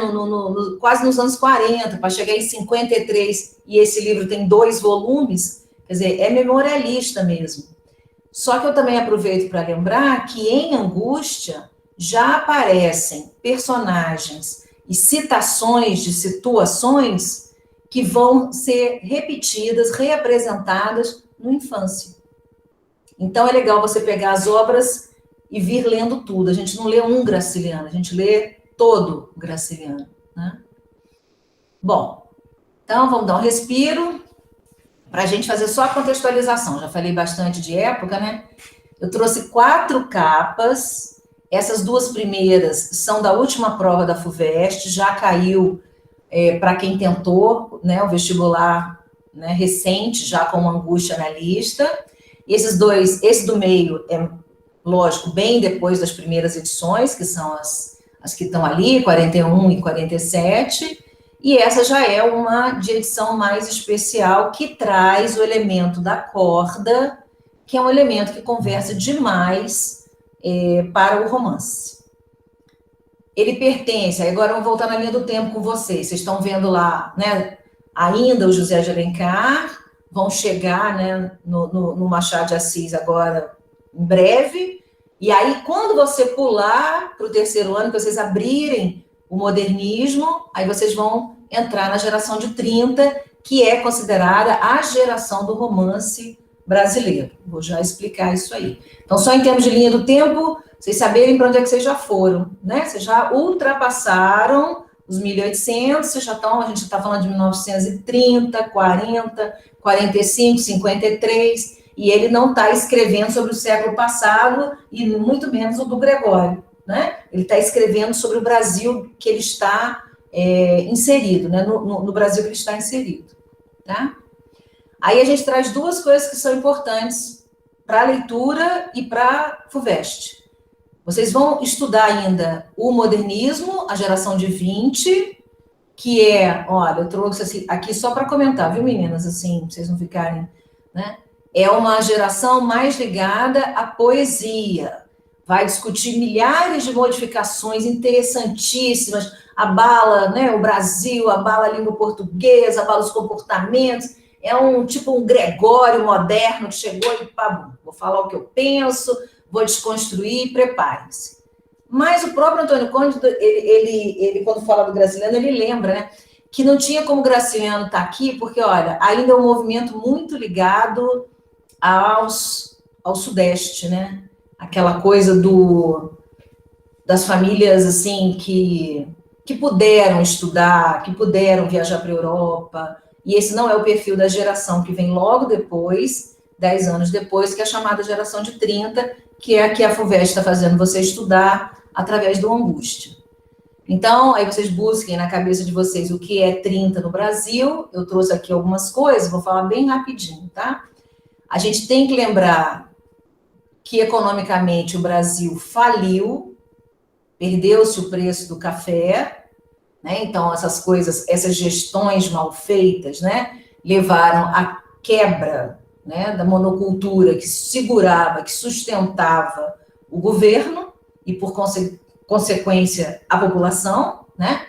Speaker 5: quase nos anos 40, para chegar em 53, e esse livro tem 2 volumes, quer dizer, é memorialista mesmo. Só que eu também aproveito para lembrar que em Angústia já aparecem personagens e citações de situações que vão ser repetidas, reapresentadas na infância. Então, é legal você pegar as obras e vir lendo tudo. A gente não lê um Graciliano, a gente lê todo Graciliano, né? Bom, então vamos dar um respiro para a gente fazer só a contextualização. Já falei bastante de época, né? Eu trouxe 4 capas. Essas 2 primeiras são da última prova da FUVEST, já caiu para quem tentou, né, o vestibular, né, recente, já com uma angústia na lista. Esses 2, esse do meio é, lógico, bem depois das primeiras edições, que são as que estão ali, 41 e 47, e essa já é uma de edição mais especial, que traz o elemento da corda, que é um elemento que conversa demais para o romance. Ele pertence, agora vamos voltar na linha do tempo com vocês. Vocês estão vendo lá, né, ainda o José de Alencar, vão chegar, né, no Machado de Assis agora, em breve, e aí quando você pular para o 3º ano, que vocês abrirem o modernismo, aí vocês vão entrar na geração de 30, que é considerada a geração do romance brasileiro. Vou já explicar isso aí. Então, só em termos de linha do tempo, vocês saberem para onde é que vocês já foram, né? Vocês já ultrapassaram os 1800, vocês já estão, a gente está falando de 1930, 40, 45, 53, e ele não está escrevendo sobre o século passado, e muito menos o do Gregório, né? Ele está escrevendo sobre o Brasil que ele está inserido, né? No Brasil que ele está inserido, tá? Aí a gente traz 2 coisas que são importantes para a leitura e para a FUVEST. Vocês vão estudar ainda o modernismo, a geração de 20, que é, olha, eu trouxe aqui só para comentar, viu, meninas, assim, pra vocês não ficarem, né? É uma geração mais ligada à poesia. Vai discutir milhares de modificações interessantíssimas, abala, né, o Brasil, abala a língua portuguesa, abala os comportamentos. É um Gregório moderno que chegou e, pá, vou falar o que eu penso, vou desconstruir, preparem-se. Mas o próprio Antônio Conde, ele quando fala do Graciliano, ele lembra, né, que não tinha como o Graciliano estar aqui, porque, olha, ainda é um movimento muito ligado ao Sudeste, né? Aquela coisa das famílias, assim, que puderam estudar, que puderam viajar para a Europa, e esse não é o perfil da geração que vem logo depois, 10 anos depois, que é a chamada geração de 30, que é a que a FUVEST está fazendo você estudar através do Angústia. Então, aí vocês busquem na cabeça de vocês o que é 30 no Brasil. Eu trouxe aqui algumas coisas, vou falar bem rapidinho, tá? A gente tem que lembrar que, economicamente, o Brasil faliu, perdeu-se o preço do café, né? Então, essas coisas, essas gestões mal feitas, né, levaram à quebra, né, da monocultura que segurava, que sustentava o governo e, por consequência, a população, né?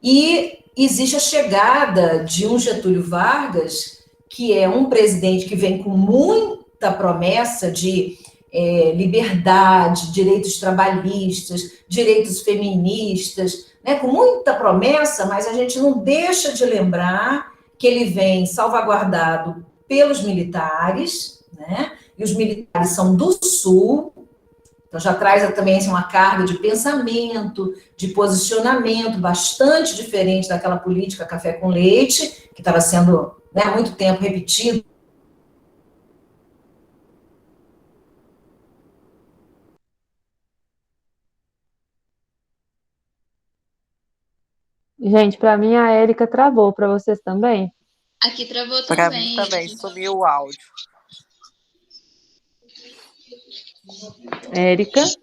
Speaker 5: E existe a chegada de um Getúlio Vargas, que é um presidente que vem com muita promessa de liberdade, direitos trabalhistas, direitos feministas, né, com muita promessa, mas a gente não deixa de lembrar que ele vem salvaguardado pelos militares, né, e os militares são do Sul, então já traz também assim, uma carga de pensamento, de posicionamento bastante diferente daquela política café com leite, que estava sendo, né, há muito tempo repetido.
Speaker 2: Gente, para mim a Érica travou, para vocês também?
Speaker 4: Aqui travou
Speaker 3: Para mim
Speaker 4: também.
Speaker 3: também, sumiu o áudio.
Speaker 2: Érica? Será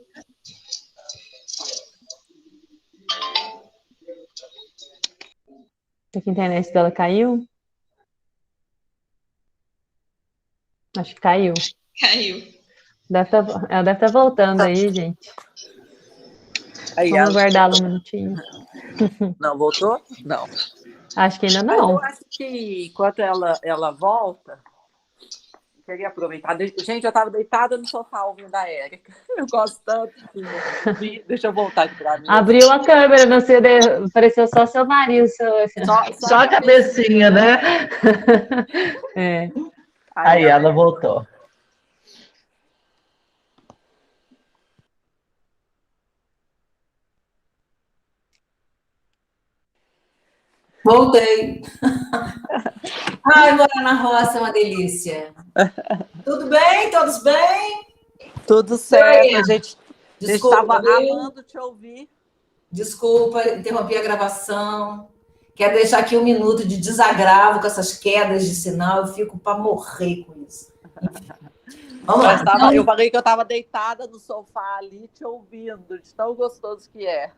Speaker 2: que a internet dela caiu? Acho que caiu.
Speaker 4: Caiu.
Speaker 2: Ela deve estar voltando aí, gente.
Speaker 3: Aí,
Speaker 2: Vamos
Speaker 3: ela
Speaker 2: aguardá-la um
Speaker 3: voltou.
Speaker 2: minutinho.
Speaker 3: Não, voltou? Não.
Speaker 2: Acho que ainda
Speaker 3: Mas eu
Speaker 2: não.
Speaker 3: acho que enquanto ela volta, queria aproveitar. Gente, eu estava deitada no sofá ouvindo a Érica. Eu gosto tanto. Deixa eu voltar aqui para mim.
Speaker 2: Abriu a câmera, não sei, apareceu só seu nariz.
Speaker 1: Só a cabecinha, né?
Speaker 2: É.
Speaker 1: Aí ela voltou.
Speaker 5: Voltei. Ai, morar na roça é uma delícia. Tudo bem? Todos bem?
Speaker 3: Tudo certo, a gente
Speaker 5: Desculpa,
Speaker 3: estava amando te ouvir.
Speaker 5: Desculpa, interrompi a gravação. Quero deixar aqui 1 minuto de desagravo com essas quedas de sinal. Eu fico para morrer com isso. Vamos lá.
Speaker 3: Eu falei que eu estava deitada no sofá ali te ouvindo, de tão gostoso que é.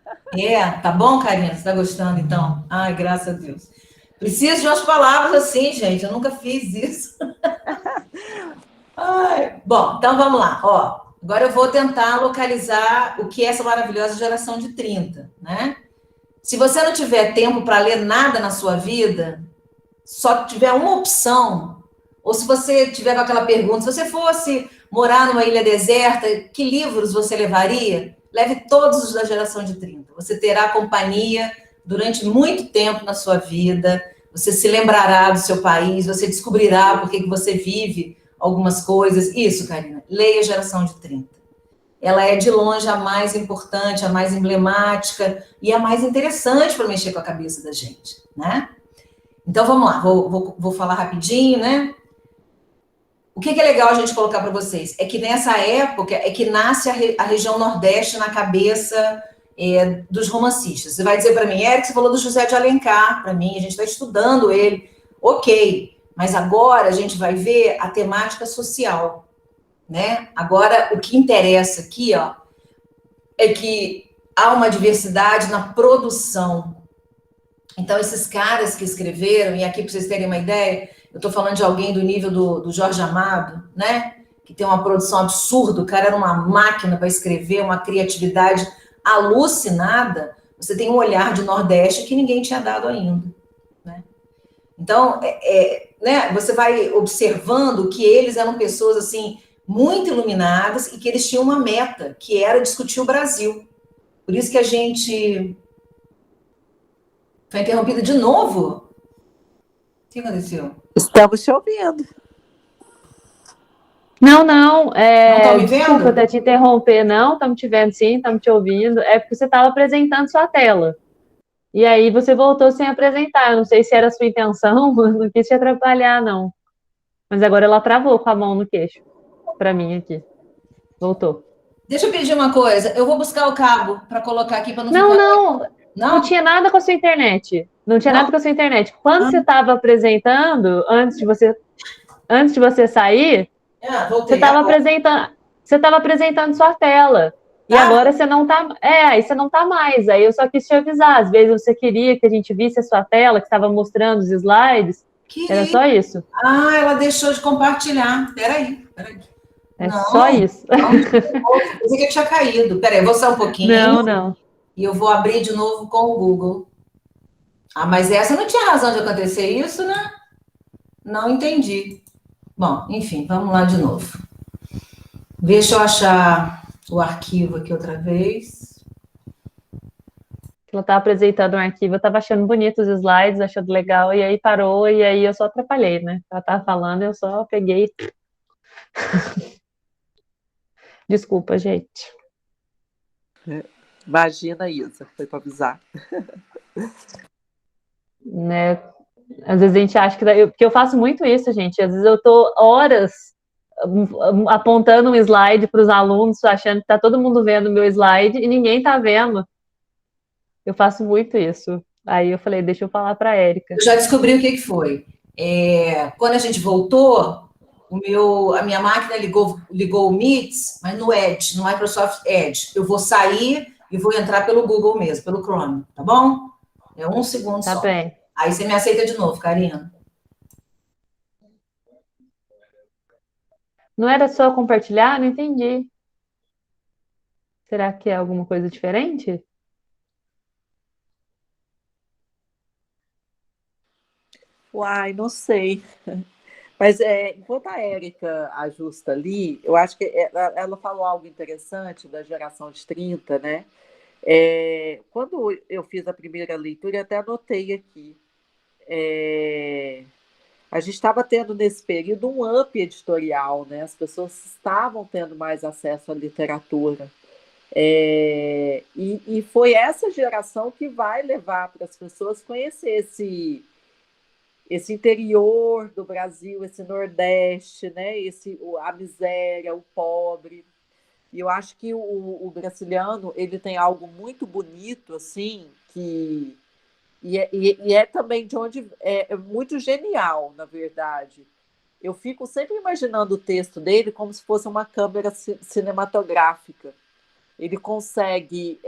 Speaker 5: Tá bom, Karina? Você está gostando, então? Ai, graças a Deus. Preciso de umas palavras assim, gente. Eu nunca fiz isso. Ai. Bom, então vamos lá. Ó, agora eu vou tentar localizar o que é essa maravilhosa geração de 30, né? Se você não tiver tempo para ler nada na sua vida, só tiver uma opção, ou se você tiver com aquela pergunta, se você fosse morar numa ilha deserta, que livros você levaria? Leve todos os da geração de 30. Você terá companhia durante muito tempo na sua vida, você se lembrará do seu país, você descobrirá por que você vive algumas coisas. Isso, Karina, leia a geração de 30. Ela é, de longe, a mais importante, a mais emblemática e a mais interessante para mexer com a cabeça da gente, né? Então, vamos lá, vou falar rapidinho, né? O que é legal a gente colocar para vocês? É que nessa época é que nasce a região Nordeste na cabeça dos romancistas. Você vai dizer para mim, Érica, você falou do José de Alencar para mim, a gente está estudando ele. Ok, mas agora a gente vai ver a temática social, né? Agora, o que interessa aqui, ó, é que há uma diversidade na produção. Então, esses caras que escreveram, e aqui para vocês terem uma ideia, eu estou falando de alguém do nível do Jorge Amado, né? Que tem uma produção absurda, o cara era uma máquina para escrever, uma criatividade alucinada. Você tem um olhar de Nordeste que ninguém tinha dado ainda, né? Então, né, você vai observando que eles eram pessoas, assim, muito iluminadas e que eles tinham uma meta, que era discutir o Brasil. Por isso que a gente foi interrompida de novo. O que aconteceu?
Speaker 3: Estamos te ouvindo.
Speaker 2: Não.
Speaker 5: Não estão me vendo?
Speaker 2: Desculpa até te interromper. Não, estamos te vendo sim, estamos te ouvindo. É porque você estava apresentando sua tela. E aí você voltou sem apresentar. Eu não sei se era a sua intenção, não quis te atrapalhar, não. Mas agora ela travou com a mão no queixo. Para mim aqui. Voltou.
Speaker 5: Deixa eu pedir uma coisa. Eu vou buscar o cabo para colocar aqui para não ficar...
Speaker 2: Não tinha nada com a sua internet. Não tinha nada com a sua internet. Quando você estava apresentando, antes de você sair, você estava apresentando sua tela. E agora você não tá. Aí você não tá mais. Aí eu só quis te avisar. Às vezes você queria que a gente visse a sua tela, que estava mostrando os slides. Era só isso.
Speaker 5: Ela deixou de compartilhar. Peraí.
Speaker 2: Só isso.
Speaker 5: Eu pensei que tinha caído. Peraí, eu vou sair um pouquinho.
Speaker 2: Não.
Speaker 5: E eu vou abrir de novo com o Google. Mas essa não tinha razão de acontecer isso, né? Não entendi. Bom, enfim, vamos lá de novo. Deixa eu achar o arquivo aqui outra vez.
Speaker 2: Ela estava apresentando um arquivo, eu estava achando bonitos os slides, achando legal, e aí parou, e aí eu só atrapalhei, né? Ela estava falando, eu só peguei. Desculpa, gente.
Speaker 3: Imagina, Isa, foi para avisar.
Speaker 2: Né? Às vezes a gente acha que... Porque eu faço muito isso, gente. Às vezes eu tô horas apontando um slide para os alunos, achando que está todo mundo vendo o meu slide e ninguém está vendo. Eu faço muito isso. Aí eu falei, deixa eu falar para a Érica.
Speaker 5: Eu já descobri o que foi. Quando a gente voltou, a minha máquina ligou o Meet, mas no Edge, no Microsoft Edge. Eu vou sair e vou entrar pelo Google mesmo, pelo Chrome, tá bom? É 1 segundo só.
Speaker 2: Tá bem.
Speaker 5: Aí você me aceita de novo, Karina.
Speaker 2: Não era só compartilhar? Não entendi. Será que é alguma coisa diferente?
Speaker 3: Uai, não sei. Mas enquanto a Érica ajusta ali, eu acho que ela falou algo interessante da geração de 30, né? Quando eu fiz a primeira leitura, eu até anotei aqui. A gente estava tendo nesse período um up editorial, né? As pessoas estavam tendo mais acesso à literatura. E foi essa geração que vai levar para as pessoas conhecer esse interior do Brasil, esse Nordeste, né? A miséria, o pobre. E eu acho que o Graciliano, ele tem algo muito bonito, assim, e é também de onde é muito genial, na verdade. Eu fico sempre imaginando o texto dele como se fosse uma câmera cinematográfica. Ele consegue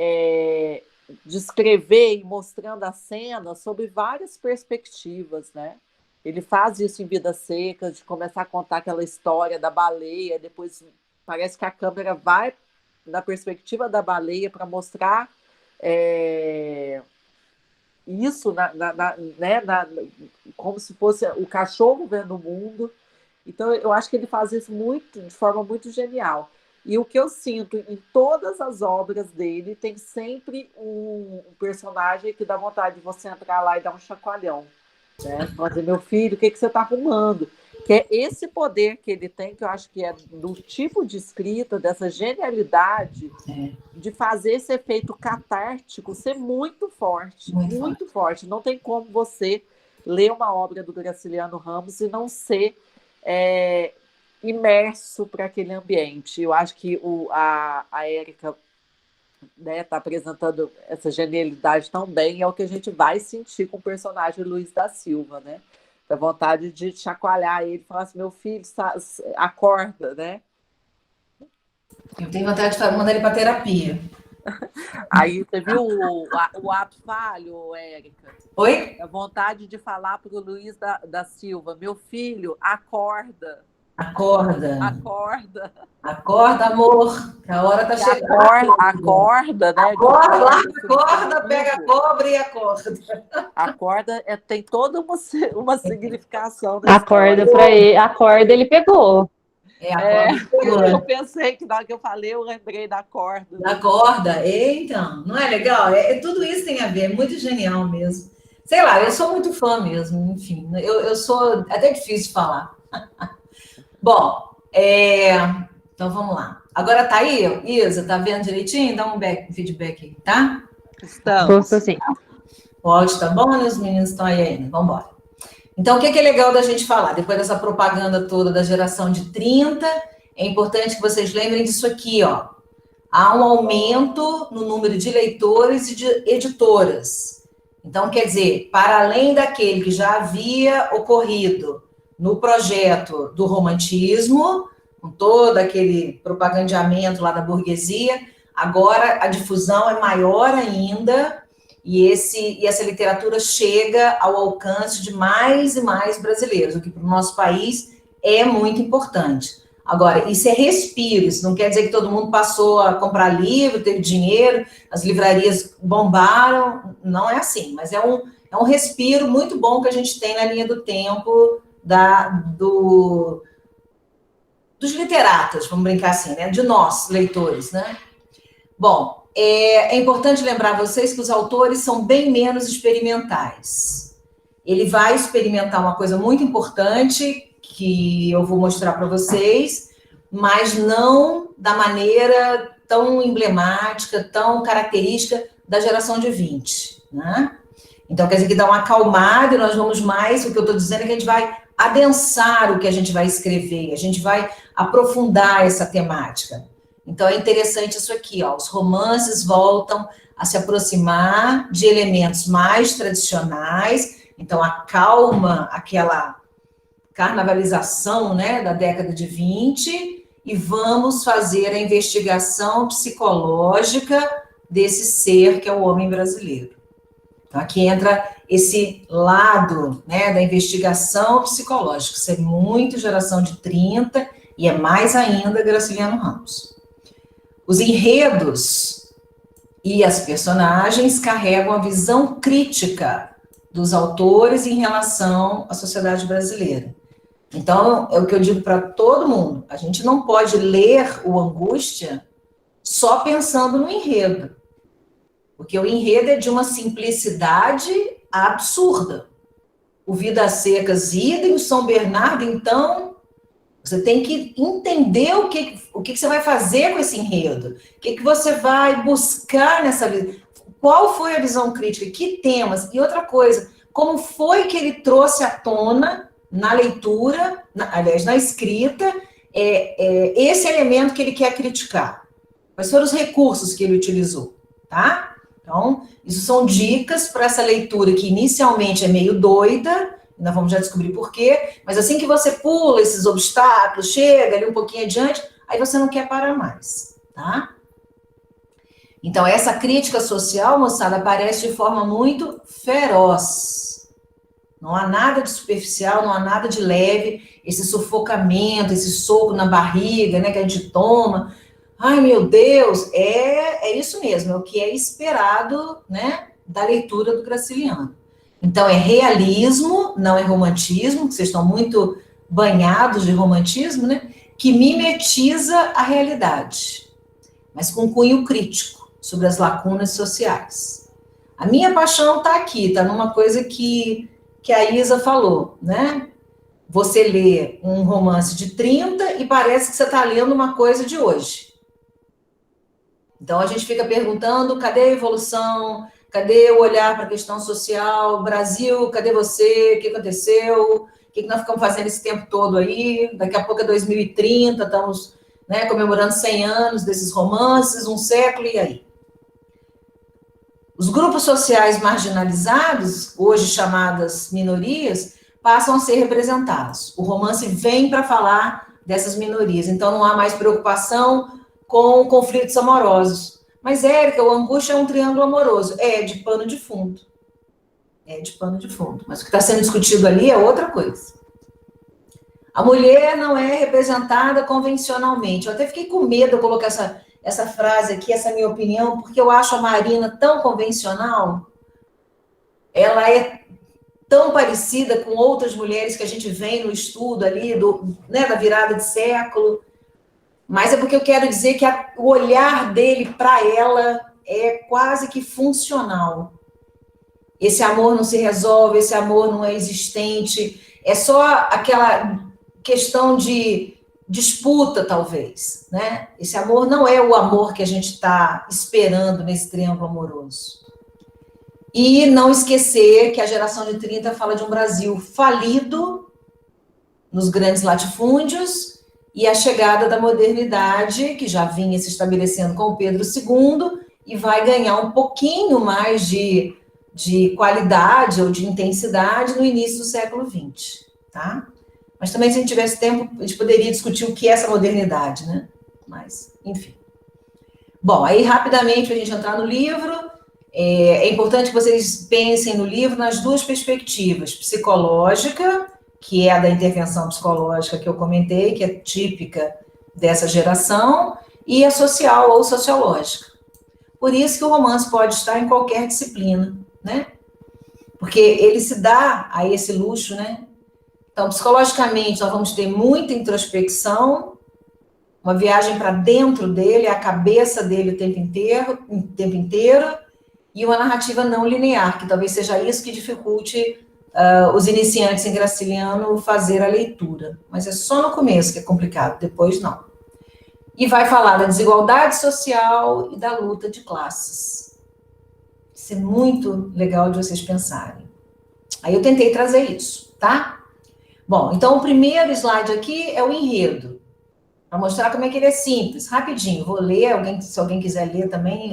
Speaker 3: descrever e mostrando a cena sob várias perspectivas, né? Ele faz isso em Vidas Secas, de começar a contar aquela história da baleia, depois parece que a câmera vai na perspectiva da baleia para mostrar isso né, como se fosse o cachorro vendo o mundo. Então, eu acho que ele faz isso de forma muito genial. E o que eu sinto em todas as obras dele, tem sempre um personagem que dá vontade de você entrar lá e dar um chacoalhão. Né? Fazer, meu filho, o que você está arrumando? Que é esse poder que ele tem, que eu acho que é do tipo de escrita, dessa genialidade de fazer esse efeito catártico ser muito forte, muito forte. Não tem como você ler uma obra do Graciliano Ramos e não ser imerso para aquele ambiente. Eu acho que a Érica está apresentando essa genialidade tão bem, é o que a gente vai sentir com o personagem Luiz da Silva, né? Da vontade de chacoalhar ele, falar assim, meu filho, acorda, né?
Speaker 5: Eu tenho vontade de mandar ele para terapia.
Speaker 3: Aí, você viu o ato falho, Érica?
Speaker 5: Oi?
Speaker 3: A vontade de falar para o Luiz da Silva, meu filho, acorda.
Speaker 5: Acorda.
Speaker 3: Acorda.
Speaker 5: Acorda, amor, que a hora está chegando.
Speaker 3: Acorda, né?
Speaker 5: Acorda, pega a cobra e acorda.
Speaker 3: Acorda tem toda uma significação.
Speaker 2: Acorda para ele, acorda, ele pegou.
Speaker 3: Eu pensei que na hora que eu falei, eu lembrei da corda.
Speaker 5: Da corda, então, não é legal? Tudo isso tem a ver, é muito genial mesmo. Sei lá, eu sou muito fã mesmo, enfim, eu sou até difícil de falar. Bom, então vamos lá. Agora tá aí, Isa, tá vendo direitinho? Dá um feedback aí, tá?
Speaker 3: Estamos.
Speaker 2: Estou sim.
Speaker 5: O áudio tá bom, né? Os meninos estão aí ainda, vamos embora. Então, o que é legal da gente falar? Depois dessa propaganda toda da geração de 30, é importante que vocês lembrem disso aqui, ó. Há um aumento no número de leitores e de editoras. Então, quer dizer, para além daquele que já havia ocorrido no projeto do romantismo, com todo aquele propagandeamento lá da burguesia, agora a difusão é maior ainda e essa literatura chega ao alcance de mais e mais brasileiros, o que para o nosso país é muito importante. Agora, isso é respiro, isso não quer dizer que todo mundo passou a comprar livro, teve dinheiro, as livrarias bombaram, não é assim, mas é um respiro muito bom que a gente tem na linha do tempo dos literatos, vamos brincar assim, né? De nós, leitores, né? Bom, é importante lembrar vocês que os autores são bem menos experimentais. Ele vai experimentar uma coisa muito importante, que eu vou mostrar para vocês, mas não da maneira tão emblemática, tão característica da geração de 20, né? Então, quer dizer que dá uma acalmada e nós vamos mais, o que eu estou dizendo é que a gente vai adensar o que a gente vai escrever, a gente vai aprofundar essa temática. Então, é interessante isso aqui, ó, os romances voltam a se aproximar de elementos mais tradicionais, então acalma aquela carnavalização, né, da década de 20 e vamos fazer a investigação psicológica desse ser que é o homem brasileiro. Então, aqui entra esse lado, né, da investigação psicológica, isso é muito geração de 30 e é mais ainda Graciliano Ramos. Os enredos e as personagens carregam a visão crítica dos autores em relação à sociedade brasileira. Então, é o que eu digo para todo mundo. A gente não pode ler o Angústia só pensando no enredo. Porque o enredo é de uma simplicidade absurda. O Vidas Secas, idem, o São Bernardo, então, você tem que entender o que você vai fazer com esse enredo. O que você vai buscar nessa vida. Qual foi a visão crítica? Que temas? E outra coisa, como foi que ele trouxe à tona, na leitura, aliás, na escrita, esse elemento que ele quer criticar? Quais foram os recursos que ele utilizou? Tá? Então, isso são dicas para essa leitura que inicialmente é meio doida, ainda vamos já descobrir por quê, mas assim que você pula esses obstáculos, chega ali um pouquinho adiante, aí você não quer parar mais, tá? Então, essa crítica social, moçada, aparece de forma muito feroz. Não há nada de superficial, não há nada de leve, esse sufocamento, esse soco na barriga, né, que a gente toma. Ai, meu Deus, é isso mesmo, é o que é esperado, né, da leitura do Graciliano. Então, é realismo, não é romantismo, que vocês estão muito banhados de romantismo, né, que mimetiza a realidade, mas com cunho crítico, sobre as lacunas sociais. A minha paixão está aqui, está numa coisa que a Isa falou, né? Você lê um romance de 30 e parece que você está lendo uma coisa de hoje. Então, a gente fica perguntando, cadê a evolução? Cadê o olhar para a questão social? Brasil, cadê você? O que aconteceu? O que nós ficamos fazendo esse tempo todo aí? Daqui a pouco é 2030, estamos, né, comemorando 100 anos desses romances, um século, e aí? Os grupos sociais marginalizados, hoje chamadas minorias, passam a ser representados. O romance vem para falar dessas minorias, então não há mais preocupação com conflitos amorosos. Mas, Érica, o Angústia é um triângulo amoroso. É de pano de fundo. É de pano de fundo. Mas o que está sendo discutido ali é outra coisa. A mulher não é representada convencionalmente. Eu até fiquei com medo de colocar essa frase aqui, essa minha opinião, porque eu acho a Marina tão convencional. Ela é tão parecida com outras mulheres que a gente vê no estudo ali, né, da virada de século. Mas é porque eu quero dizer que o olhar dele para ela é quase que funcional. Esse amor não se resolve, esse amor não é existente, é só aquela questão de disputa, talvez, né? Esse amor não é o amor que a gente está esperando nesse triângulo amoroso. E não esquecer que a geração de 30 fala de um Brasil falido nos grandes latifúndios, e a chegada da modernidade, que já vinha se estabelecendo com o Pedro II, e vai ganhar um pouquinho mais de qualidade ou de intensidade no início do século XX, tá? Mas também, se a gente tivesse tempo, a gente poderia discutir o que é essa modernidade, né? Mas, enfim. Bom, aí, rapidamente, para a gente entrar no livro, é importante que vocês pensem no livro nas duas perspectivas, psicológica, que é a da intervenção psicológica que eu comentei, que é típica dessa geração, e a social ou sociológica. Por isso que o romance pode estar em qualquer disciplina, né? Porque ele se dá a esse luxo, né? Então, psicologicamente, nós vamos ter muita introspecção, uma viagem para dentro dele, a cabeça dele o tempo inteiro, e uma narrativa não linear, que talvez seja isso que dificulte os iniciantes em Graciliano fazer a leitura. Mas é só no começo que é complicado, depois não. E vai falar da desigualdade social e da luta de classes. Isso é muito legal de vocês pensarem. Aí eu tentei trazer isso, tá? Bom, então o primeiro slide aqui é o enredo, para mostrar como é que ele é simples, rapidinho. Vou ler, se alguém quiser ler também,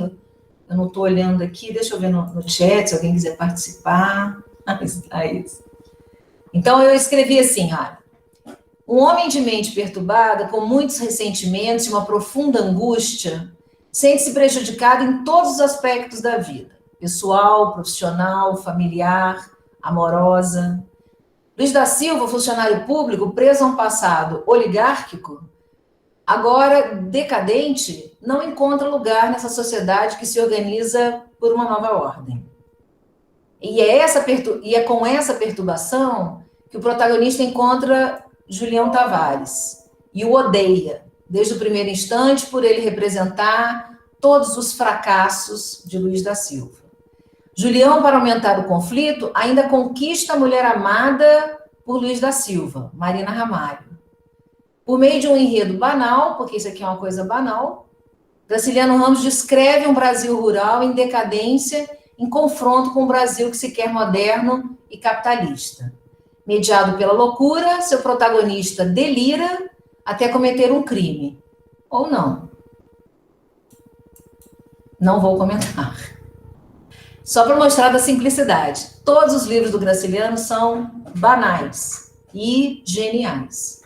Speaker 5: eu não estou olhando aqui, deixa eu ver no chat, se alguém quiser participar. Então, eu escrevi assim, olha, um homem de mente perturbada, com muitos ressentimentos e uma profunda angústia, sente-se prejudicado em todos os aspectos da vida, pessoal, profissional, familiar, amorosa. Luiz da Silva, funcionário público, preso a um passado oligárquico, agora decadente, não encontra lugar nessa sociedade que se organiza por uma nova ordem. E é com essa perturbação que o protagonista encontra Julião Tavares e o odeia, desde o primeiro instante, por ele representar todos os fracassos de Luiz da Silva. Julião, para aumentar o conflito, ainda conquista a mulher amada por Luiz da Silva, Marina Ramalho. Por meio de um enredo banal, porque isso aqui é uma coisa banal, Graciliano Ramos descreve um Brasil rural em decadência, em confronto com um Brasil que se quer moderno e capitalista. Mediado pela loucura, seu protagonista delira até cometer um crime. Ou não. Não vou comentar. Só para mostrar da simplicidade. Todos os livros do Graciliano são banais e geniais.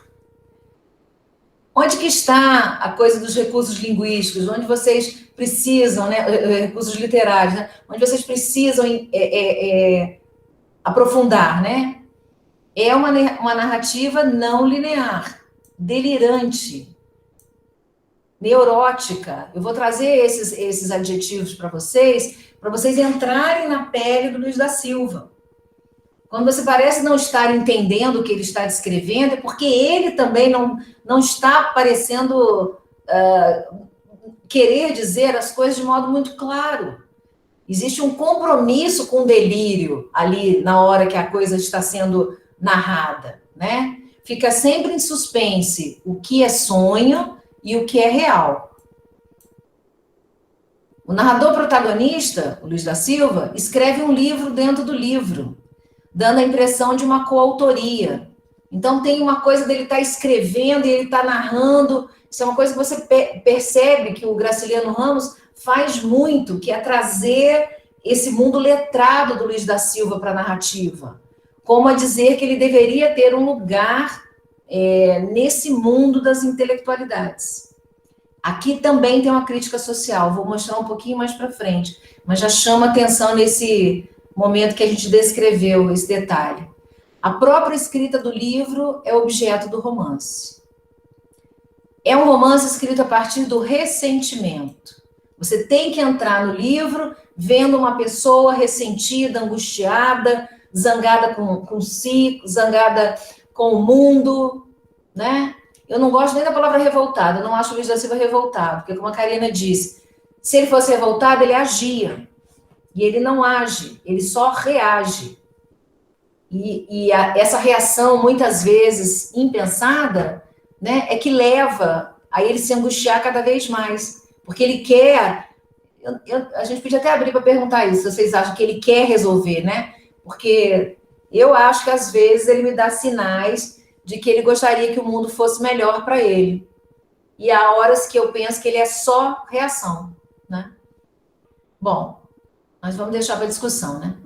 Speaker 5: Onde que está a coisa dos recursos linguísticos? Onde vocês precisam, né, recursos literários, né, onde vocês precisam aprofundar, né? É uma narrativa não linear, delirante, neurótica. Eu vou trazer esses adjetivos para vocês entrarem na pele do Luiz da Silva. Quando você parece não estar entendendo o que ele está descrevendo, é porque ele também não está parecendo querer dizer as coisas de modo muito claro. Existe um compromisso com o delírio ali na hora que a coisa está sendo narrada, né? Fica sempre em suspense o que é sonho e o que é real. O narrador protagonista, o Luiz da Silva, escreve um livro dentro do livro, dando a impressão de uma coautoria. Então tem uma coisa dele estar escrevendo e ele está narrando. Isso é uma coisa que você percebe que o Graciliano Ramos faz muito, que é trazer esse mundo letrado do Luiz da Silva para a narrativa. Como a dizer que ele deveria ter um lugar nesse mundo das intelectualidades. Aqui também tem uma crítica social, vou mostrar um pouquinho mais para frente, mas já chama atenção nesse momento que a gente descreveu, esse detalhe. A própria escrita do livro é objeto do romance. É um romance escrito a partir do ressentimento. Você tem que entrar no livro vendo uma pessoa ressentida, angustiada, zangada com si, zangada com o mundo, né? Eu não gosto nem da palavra revoltado, eu não acho o Luiz da Silva revoltado, porque como a Karina disse, se ele fosse revoltado, ele agia. E ele não age, ele só reage. E essa reação, muitas vezes impensada, né, é que leva a ele se angustiar cada vez mais. Porque ele quer... a gente podia até abrir para perguntar isso, se vocês acham que ele quer resolver, né? Porque eu acho que, às vezes, ele me dá sinais de que ele gostaria que o mundo fosse melhor para ele. E há horas que eu penso que ele é só reação, né? Bom, mas vamos deixar para discussão, né?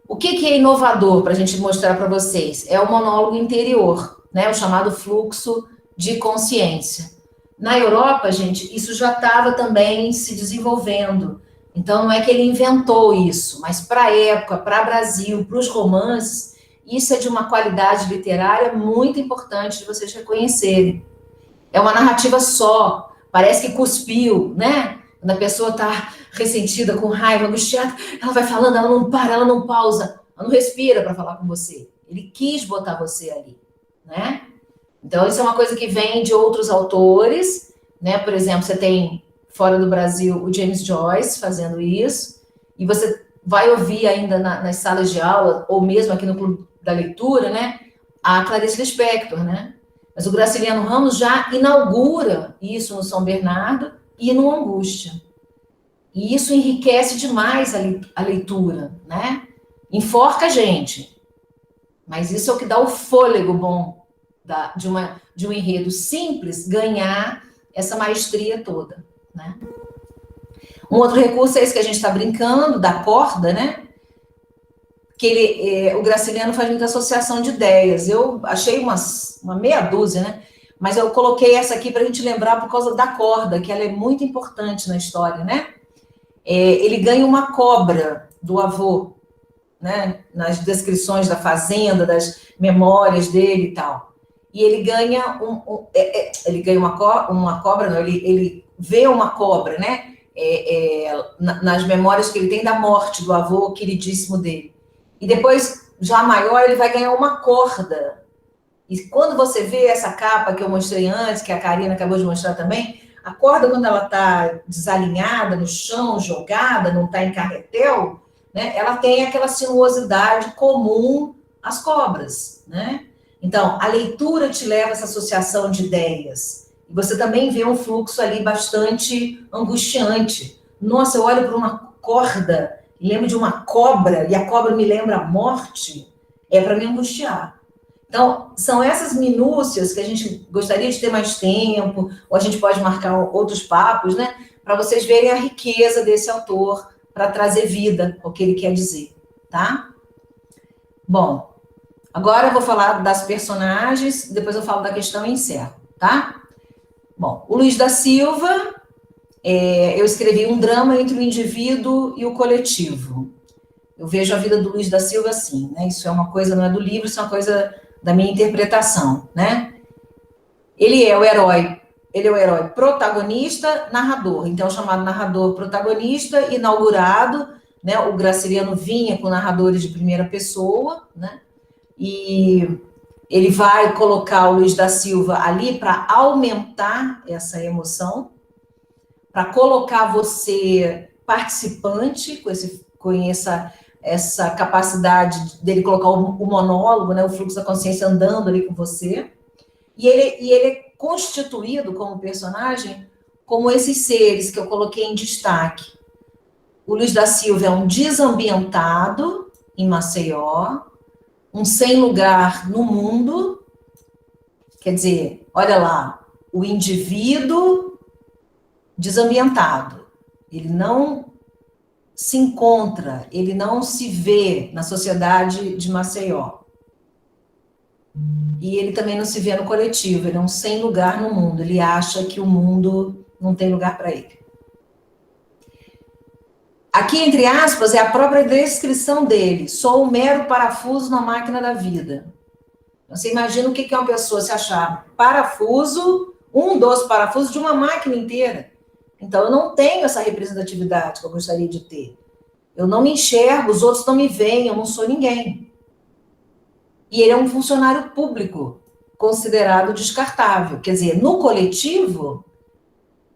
Speaker 5: O que é inovador para a gente mostrar para vocês? É o monólogo interior, né? O chamado fluxo de consciência. Na Europa, gente, isso já estava também se desenvolvendo. Então, não é que ele inventou isso, mas para a época, para o Brasil, para os romances, isso é de uma qualidade literária muito importante de vocês reconhecerem. É uma narrativa só, parece que cuspiu, né? Quando a pessoa está ressentida, com raiva, angustiada, ela vai falando, ela não para, ela não pausa, ela não respira para falar com você. Ele quis botar você ali, né? Então, isso é uma coisa que vem de outros autores, né? Por exemplo, você tem, fora do Brasil, o James Joyce fazendo isso, e você vai ouvir ainda nas salas de aula, ou mesmo aqui no Clube da Leitura, né? A Clarice Lispector, né? Mas o Graciliano Ramos já inaugura isso no São Bernardo e no Angústia. E isso enriquece demais a leitura, né? Enforca a gente. Mas isso é o que dá o fôlego bom de um enredo simples ganhar essa maestria toda, né? Um outro recurso é esse que a gente está brincando, da corda, né? Que o Graciliano faz muita associação de ideias. Eu achei uma meia dúzia, né? Mas eu coloquei essa aqui para a gente lembrar por causa da corda, que ela é muito importante na história, né? Ele ganha uma cobra do avô, né? Nas descrições da fazenda, das memórias dele e tal. E ele ganha ele ganha uma cobra, não, ele vê uma cobra, né? Nas memórias que ele tem da morte do avô queridíssimo dele. E depois, já maior, ele vai ganhar uma corda E quando você vê essa capa que eu mostrei antes, que a Karina acabou de mostrar também, a corda, quando ela está desalinhada no chão, jogada, não está em carretel, né, ela tem aquela sinuosidade comum às cobras, né? Então, a leitura te leva a essa associação de ideias. E você também vê um fluxo ali bastante angustiante. Nossa, eu olho para uma corda, lembro de uma cobra, e a cobra me lembra a morte, é para me angustiar. Então, são essas minúcias que a gente gostaria de ter mais tempo, ou a gente pode marcar outros papos, né? Para vocês verem a riqueza desse autor, para trazer vida ao que ele quer dizer, tá? Bom, agora eu vou falar das personagens, depois eu falo da questão e encerro, tá? Bom, o Luiz da Silva, eu escrevi um drama entre o indivíduo e o coletivo. Eu vejo a vida do Luiz da Silva assim, né? Isso é uma coisa, não é do livro, isso é uma coisa da minha interpretação, né? Ele é o herói protagonista, narrador, então chamado narrador protagonista, inaugurado, né? O Graciliano vinha com narradores de primeira pessoa, né? E ele vai colocar o Luiz da Silva ali para aumentar essa emoção, para colocar você participante, com essa capacidade dele colocar o monólogo, né, o fluxo da consciência andando ali com você, e ele é constituído como personagem como esses seres que eu coloquei em destaque. O Luiz da Silva é um desambientado em Maceió, um sem lugar no mundo, quer dizer, olha lá, o indivíduo desambientado, ele não se encontra, ele não se vê na sociedade de Maceió. E ele também não se vê no coletivo, ele é um sem lugar no mundo, ele acha que o mundo não tem lugar para ele. Aqui, entre aspas, é a própria descrição dele, sou um mero parafuso na máquina da vida. Você imagina o que é uma pessoa se achar parafuso, um dos parafusos de uma máquina inteira. Então, eu não tenho essa representatividade que eu gostaria de ter. Eu não me enxergo, os outros não me veem, eu não sou ninguém. E ele é um funcionário público, considerado descartável. Quer dizer, no coletivo,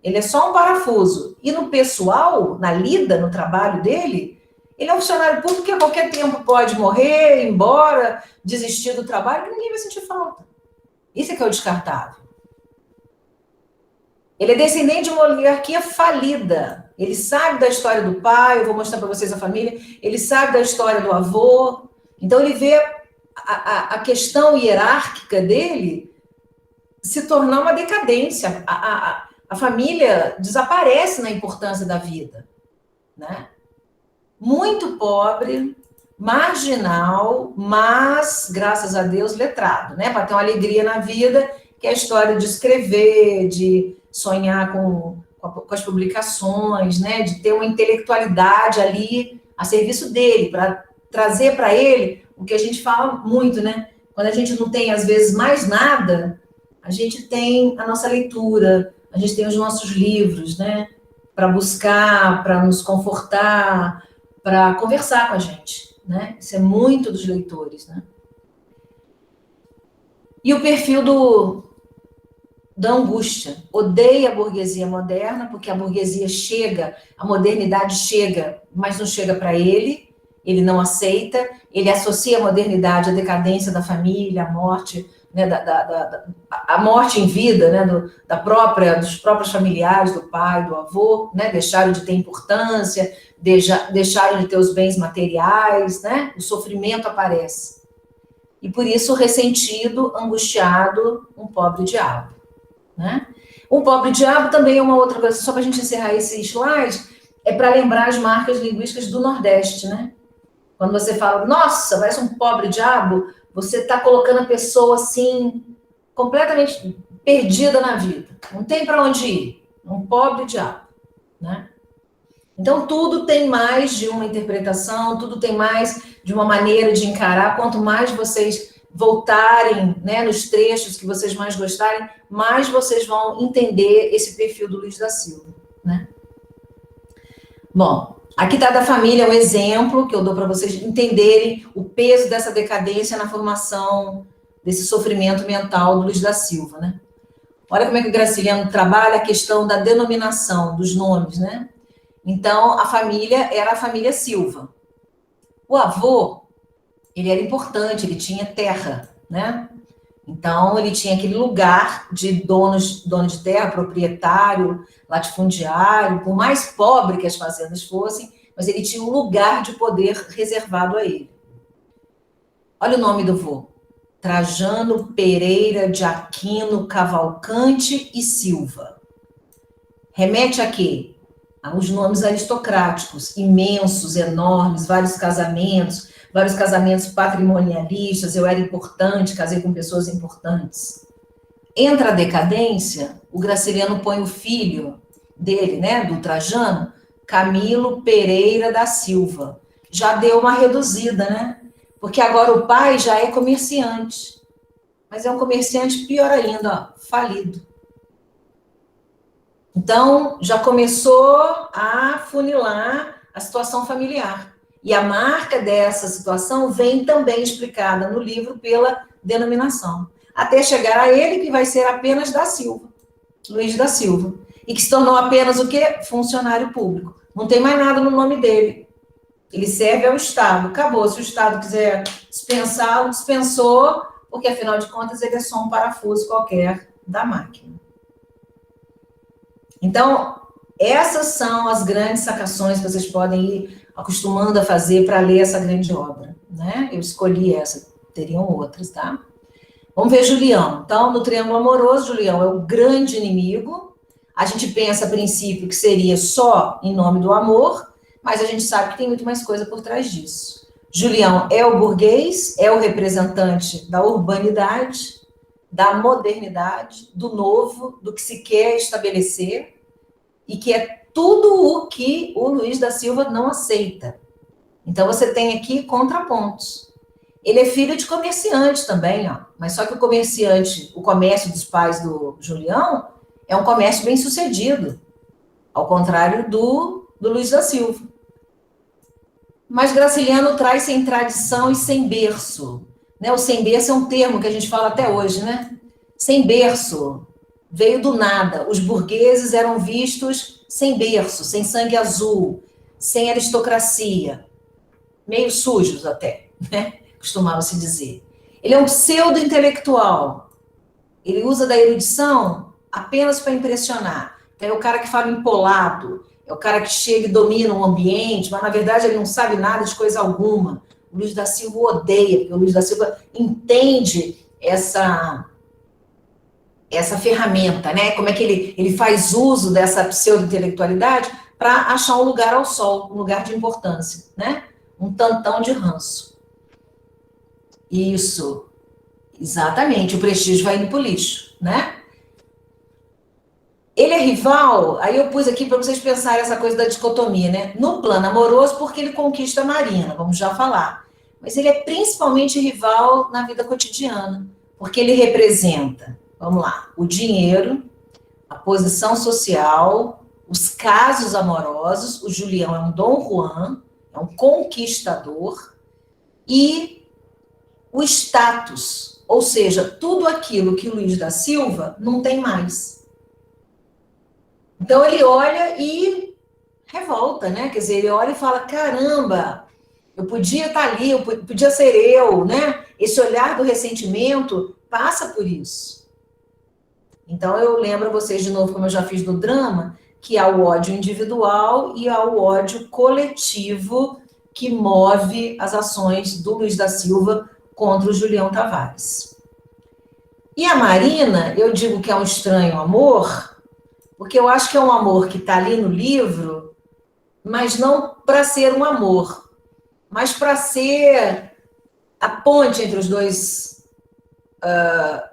Speaker 5: ele é só um parafuso. E no pessoal, na lida, no trabalho dele, ele é um funcionário público que a qualquer tempo pode morrer, ir embora, desistir do trabalho, que ninguém vai sentir falta. Isso é que é o descartável. Ele é descendente de uma oligarquia falida. Ele sabe da história do pai, eu vou mostrar para vocês a família, ele sabe da história do avô. Então, ele vê a questão hierárquica dele se tornar uma decadência. A família desaparece na importância da vida, né? Muito pobre, marginal, mas, graças a Deus, letrado, né? Para ter uma alegria na vida, que é a história de escrever, de sonhar com as publicações, né? De ter uma intelectualidade ali a serviço dele, para trazer para ele o que a gente fala muito, né? Quando a gente não tem, às vezes, mais nada, a gente tem a nossa leitura, a gente tem os nossos livros, né? Para buscar, para nos confortar, para conversar com a gente, né? Isso é muito dos leitores, né? E o perfil da angústia. Odeia a burguesia moderna, porque a burguesia chega, a modernidade chega, mas não chega para ele não aceita, ele associa a modernidade à decadência da família, à morte, né, a morte em vida, né, dos próprios familiares, do pai, do avô, né, deixaram de ter importância, deixaram de ter os bens materiais, né, o sofrimento aparece. E por isso, ressentido, angustiado, um pobre diabo, né? Um pobre diabo também é uma outra coisa, só para a gente encerrar esse slide, é para lembrar as marcas linguísticas do Nordeste, né? Quando você fala, nossa, parece um pobre diabo, você está colocando a pessoa assim, completamente perdida na vida. Não tem para onde ir. Um pobre diabo, né? Então, tudo tem mais de uma interpretação, tudo tem mais de uma maneira de encarar. Quanto mais vocês voltarem, né, nos trechos que vocês mais gostarem, mais vocês vão entender esse perfil do Luiz da Silva, né? Bom, aqui está da família um exemplo que eu dou para vocês entenderem o peso dessa decadência na formação desse sofrimento mental do Luiz da Silva, né? Olha como é que o Graciliano trabalha a questão da denominação dos nomes, né? Então, a família era a família Silva. O avô, ele era importante, ele tinha terra, né? Então, ele tinha aquele lugar de dono de terra, proprietário, latifundiário, por mais pobre que as fazendas fossem, mas ele tinha um lugar de poder reservado a ele. Olha o nome do vô. Trajano Pereira de Aquino Cavalcante e Silva. Remete a quê? Aos nomes aristocráticos, imensos, enormes, vários casamentos patrimonialistas, eu era importante, casei com pessoas importantes. Entra a decadência, o Graciliano põe o filho dele, né, do Trajano, Camilo Pereira da Silva. Já deu uma reduzida, né? Porque agora o pai já é comerciante. Mas é um comerciante pior ainda, ó, falido. Então, já começou a funilar a situação familiar. E a marca dessa situação vem também explicada no livro pela denominação. Até chegar a ele, que vai ser apenas da Silva, Luiz da Silva. E que se tornou apenas o quê? Funcionário público. Não tem mais nada no nome dele. Ele serve ao Estado. Acabou. Se o Estado quiser dispensá-lo, dispensou, porque, afinal de contas, ele é só um parafuso qualquer da máquina. Então, essas são as grandes sacações que vocês podem ir acostumando a fazer para ler essa grande obra, né? Eu escolhi essa, teriam outras, tá? Vamos ver Julião. Então, no Triângulo Amoroso, Julião é o grande inimigo. A gente pensa, a princípio, que seria só em nome do amor, mas a gente sabe que tem muito mais coisa por trás disso. Julião é o burguês, é o representante da urbanidade, da modernidade, do novo, do que se quer estabelecer, e que é tudo o que o Luiz da Silva não aceita. Então, você tem aqui contrapontos. Ele é filho de comerciante também, ó, mas só que o comerciante, o comércio dos pais do Julião, é um comércio bem sucedido, ao contrário do Luiz da Silva. Mas Graciliano traz sem tradição e sem berço. Né? O sem berço é um termo que a gente fala até hoje, né? Sem berço, veio do nada. Os burgueses eram vistos sem berço, sem sangue azul, sem aristocracia, meio sujos até, né? Costumava-se dizer. Ele é um pseudo-intelectual. Ele usa da erudição apenas para impressionar. Então, é o cara que fala empolado, é o cara que chega e domina um ambiente, mas, na verdade, ele não sabe nada de coisa alguma. O Luiz da Silva odeia, porque o Luiz da Silva entende essa ferramenta, né? Como é que ele faz uso dessa pseudo-intelectualidade para achar um lugar ao sol, um lugar de importância, né? Um tantão de ranço. Isso, exatamente, o prestígio vai indo pro lixo, né? Ele é rival, aí eu pus aqui para vocês pensarem essa coisa da dicotomia, né? No plano amoroso, porque ele conquista a Marina, vamos já falar. Mas ele é principalmente rival na vida cotidiana, porque ele representa, vamos lá, o dinheiro, a posição social, os casos amorosos. O Julião é um Dom Juan, é um conquistador, e o status, ou seja, tudo aquilo que o Luiz da Silva não tem mais. Então ele olha e revolta, né? Quer dizer, ele olha e fala, caramba, eu podia estar ali, eu podia ser eu, né? Esse olhar do ressentimento passa por isso. Então eu lembro a vocês de novo, como eu já fiz no drama, que há o ódio individual e há o ódio coletivo que move as ações do Luiz da Silva contra o Julião Tavares. E a Marina, eu digo que é um estranho amor, porque eu acho que é um amor que está ali no livro, mas não para ser um amor, mas para ser a ponte entre os dois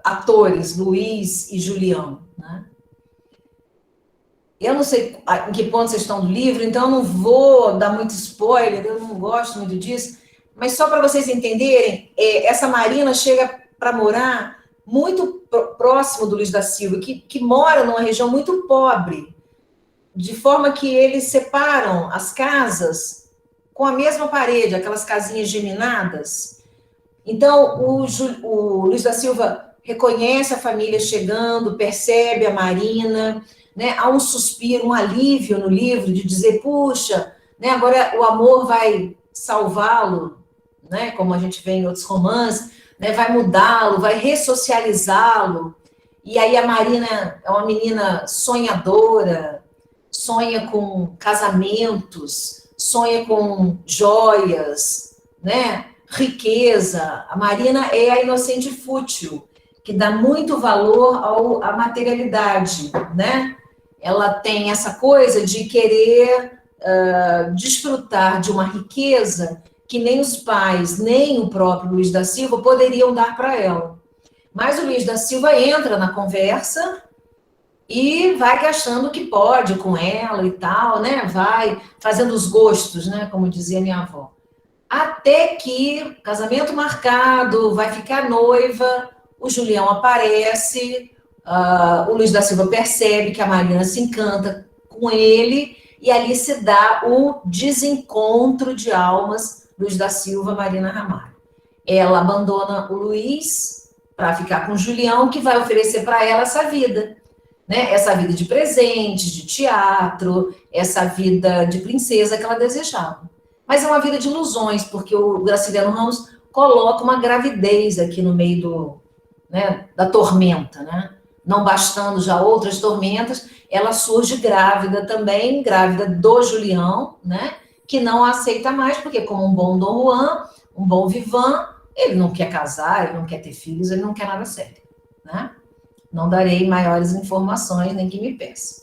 Speaker 5: atores, Luiz e Julião, né? Eu não sei em que ponto vocês estão do livro, então eu não vou dar muito spoiler, eu não gosto muito disso, mas só para vocês entenderem, essa Marina chega para morar muito próximo do Luiz da Silva, que mora numa região muito pobre, de forma que eles separam as casas com a mesma parede, aquelas casinhas geminadas, Então, o Luiz da Silva reconhece a família chegando, percebe a Marina, né? Há um suspiro, um alívio no livro de dizer, puxa, né, agora o amor vai salvá-lo, né, como a gente vê em outros romances, né, vai mudá-lo, vai ressocializá-lo. E aí a Marina é uma menina sonhadora, sonha com casamentos, sonha com joias, né, riqueza. A Marina é a inocente fútil, que dá muito valor à materialidade, né? Ela tem essa coisa de querer desfrutar de uma riqueza que nem os pais, nem o próprio Luiz da Silva poderiam dar para ela. Mas o Luiz da Silva entra na conversa e vai achando que pode com ela e tal, né? Vai fazendo os gostos, né? Como dizia minha avó. Até que, casamento marcado, vai ficar noiva, o Julião aparece, o Luiz da Silva percebe que a Marina se encanta com ele, e ali se dá o desencontro de almas, Luiz da Silva, Marina Ramalho. Ela abandona o Luiz para ficar com o Julião, que vai oferecer para ela essa vida, né? Essa vida de presentes, de teatro, essa vida de princesa que ela desejava. Mas é uma vida de ilusões, porque o Graciliano Ramos coloca uma gravidez aqui no meio da tormenta, né? Não bastando já outras tormentas, ela surge grávida também, grávida do Julião, né? Que não a aceita mais, porque como um bom Dom Juan, um bom Vivan, ele não quer casar, ele não quer ter filhos, ele não quer nada sério, né? Não darei maiores informações, nem que me peça.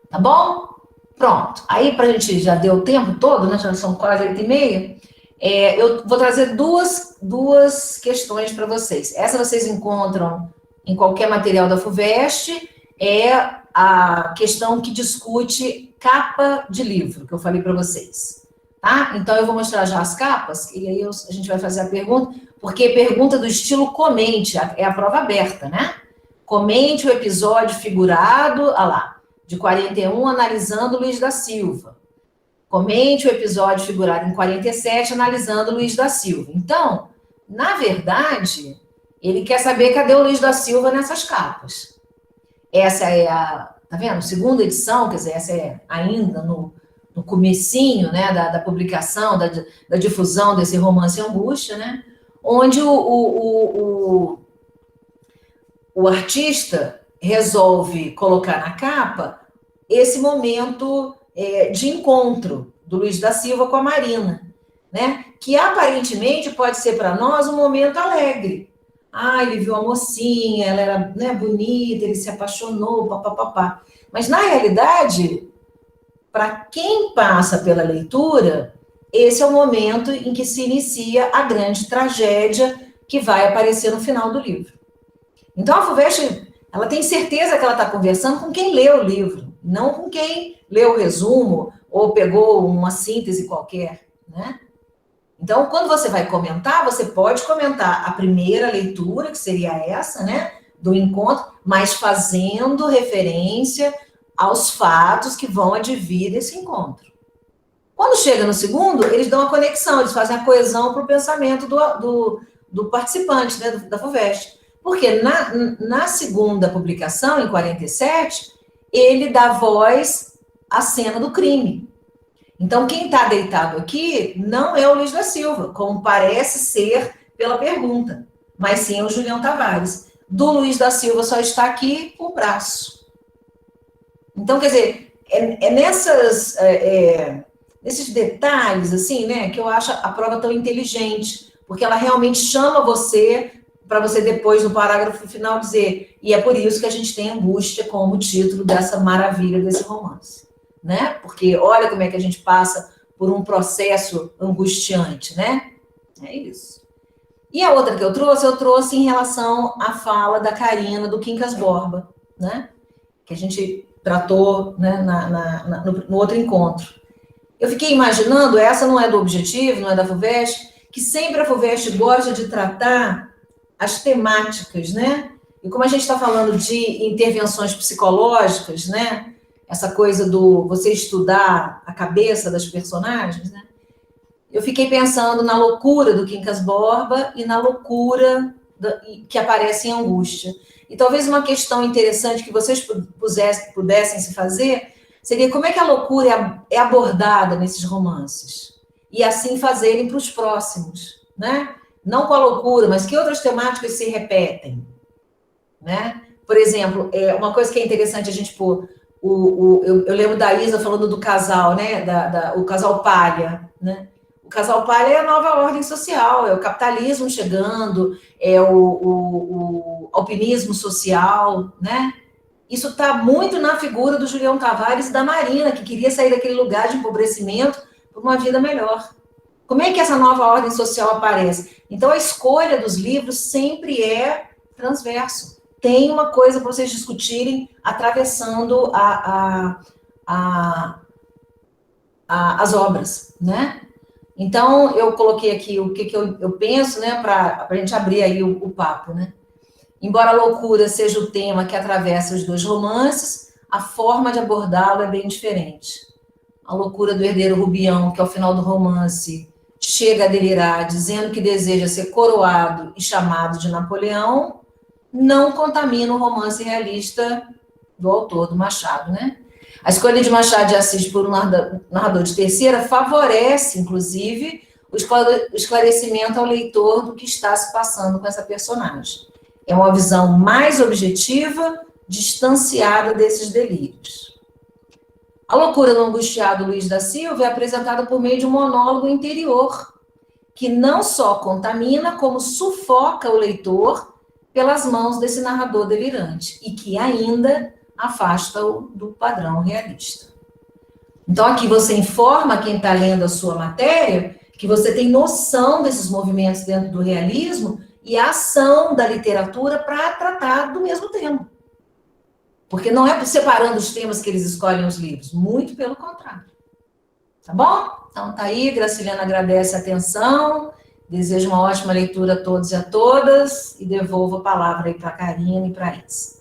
Speaker 5: Tá bom? Pronto. Aí, para a gente já deu o tempo todo, né? Já são quase 8h30. Eu vou trazer duas questões para vocês. Essa vocês encontram em qualquer material da FUVEST, é a questão que discute capa de livro, que eu falei para vocês. Tá? Então, eu vou mostrar já as capas, e aí a gente vai fazer a pergunta, porque pergunta do estilo comente, é a prova aberta, né? Comente o episódio figurado, de 41, analisando Luiz da Silva. Comente o episódio figurado em 47, analisando Luiz da Silva. Então, na verdade, ele quer saber cadê o Luiz da Silva nessas capas. Essa é tá vendo? Segunda edição, quer dizer, essa é ainda no comecinho, né, da publicação, da difusão desse romance Angústia, né, onde o artista resolve colocar na capa esse momento de encontro do Luiz da Silva com a Marina, né, que aparentemente pode ser para nós um momento alegre. Ele viu a mocinha, ela era, né, bonita, ele se apaixonou, papapá. Mas, na realidade, para quem passa pela leitura, esse é o momento em que se inicia a grande tragédia que vai aparecer no final do livro. Então, a FUVEST, ela tem certeza que ela está conversando com quem leu o livro, não com quem leu o resumo ou pegou uma síntese qualquer, né? Então, quando você vai comentar, você pode comentar a primeira leitura, que seria essa, né, do encontro, mas fazendo referência aos fatos que vão advir desse encontro. Quando chega no segundo, eles dão a conexão, eles fazem a coesão para o pensamento do participante, né, da FUVEST. Porque na segunda publicação, em 47, ele dá voz à cena do crime. Então, quem está deitado aqui não é o Luiz da Silva, como parece ser pela pergunta, mas sim o Julião Tavares. Do Luiz da Silva só está aqui o braço. Então, quer dizer, nesses detalhes, assim, né, que eu acho a prova tão inteligente, porque ela realmente chama você, para você depois, no parágrafo final, dizer, e é por isso que a gente tem Angústia como título dessa maravilha desse romance. Né? Porque olha como é que a gente passa por um processo angustiante, né? É isso. E a outra que eu trouxe em relação à fala da Karina do Quincas Borba, né? Que a gente tratou, né, no outro encontro. Eu fiquei imaginando, essa não é do objetivo, não é da FUVEST, que sempre a FUVEST gosta de tratar as temáticas, né? E como a gente está falando de intervenções psicológicas, né? Essa coisa do você estudar a cabeça das personagens, né? eu fiquei pensando na loucura do Quincas Borba e na loucura que aparece em Angústia. E talvez uma questão interessante que vocês pudessem se fazer seria como é que a loucura é abordada nesses romances. E assim fazerem para os próximos, né? Não com a loucura, mas que outras temáticas se repetem, né? Por exemplo, uma coisa que é interessante a gente pôr, eu lembro da Isa falando do casal, né? O casal palha, né? O casal palha é a nova ordem social, é o capitalismo chegando, é o alpinismo social, né? Isso está muito na figura do Julião Tavares e da Marina, que queria sair daquele lugar de empobrecimento para uma vida melhor. Como é que essa nova ordem social aparece? Então, a escolha dos livros sempre é transverso. Tem uma coisa para vocês discutirem atravessando as obras, né? Então, eu coloquei aqui o que eu penso, né, para a gente abrir aí o papo, né? Embora a loucura seja o tema que atravessa os dois romances, a forma de abordá-lo é bem diferente. A loucura do herdeiro Rubião, que ao final do romance chega a delirar, dizendo que deseja ser coroado e chamado de Napoleão, não contamina o romance realista do autor, do Machado, né? A escolha de Machado de Assis por um narrador de terceira favorece, inclusive, o esclarecimento ao leitor do que está se passando com essa personagem. É uma visão mais objetiva, distanciada desses delírios. A loucura do angustiado Luiz da Silva é apresentada por meio de um monólogo interior, que não só contamina, como sufoca o leitor pelas mãos desse narrador delirante, e que ainda afasta-o do padrão realista. Então, aqui você informa quem está lendo a sua matéria que você tem noção desses movimentos dentro do realismo e a ação da literatura para tratar do mesmo tema. Porque não é separando os temas que eles escolhem os livros, muito pelo contrário. Tá bom? Então, tá aí, Graciliana agradece a atenção, desejo uma ótima leitura a todos e a todas, e devolvo a palavra aí para a Karina e para a Isa.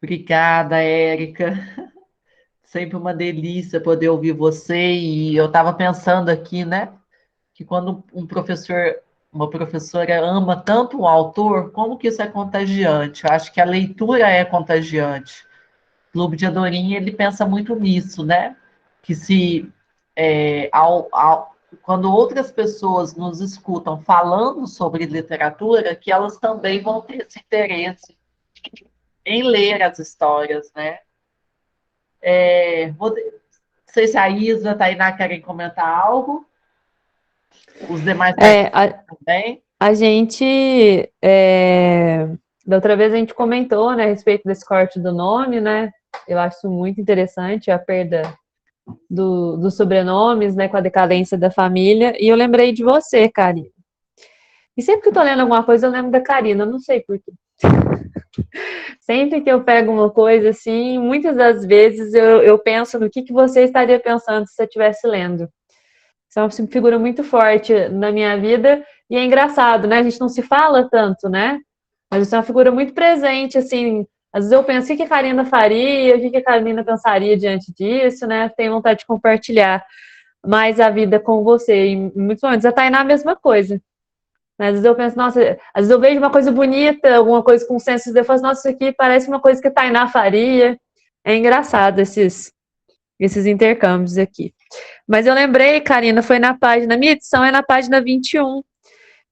Speaker 1: Obrigada, Érica. Sempre uma delícia poder ouvir você. E eu estava pensando aqui, né, que quando uma professora ama tanto um autor, como que isso é contagiante? Eu acho que a leitura é contagiante. O Clube de Andorinha, ele pensa muito nisso, né? Que se quando outras pessoas nos escutam falando sobre literatura, que elas também vão ter esse interesse em ler as histórias, né? Não sei se a Isa, a Tainá querem comentar algo. Os demais também.
Speaker 2: A gente, da outra vez a gente comentou, né, a respeito desse corte do nome, né? Eu acho isso muito interessante, a perda dos sobrenomes, né, com a decadência da família. E eu lembrei de você, Karina. E sempre que eu tô lendo alguma coisa, eu lembro da Karina, não sei por quê. Sempre que eu pego uma coisa assim, muitas das vezes eu penso no que você estaria pensando se você estivesse lendo. Isso é uma figura muito forte na minha vida e é engraçado, né? A gente não se fala tanto, né? Mas isso é uma figura muito presente, assim. Às vezes eu penso o que a Karina faria, o que a Karina pensaria diante disso, né? Tenho vontade de compartilhar mais a vida com você. E em muitos momentos a Tainá a mesma coisa. Às vezes eu penso, nossa, às vezes eu vejo uma coisa bonita, alguma coisa com senso de Deus, nossa, isso aqui parece uma coisa que a Tainá faria. É engraçado esses intercâmbios aqui. Mas eu lembrei, Karina, foi na minha edição é na página 21,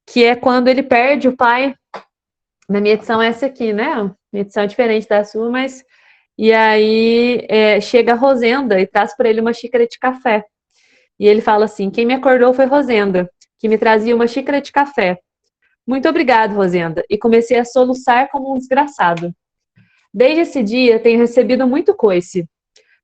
Speaker 2: que é quando ele perde o pai. Na minha edição é essa aqui, né? Minha edição é diferente da sua, mas... E aí chega a Rosenda e traz para ele uma xícara de café. E ele fala assim, quem me acordou foi Rosenda, que me trazia uma xícara de café. Muito obrigado, Rosenda. E comecei a soluçar como um desgraçado. Desde esse dia, tenho recebido muito coice.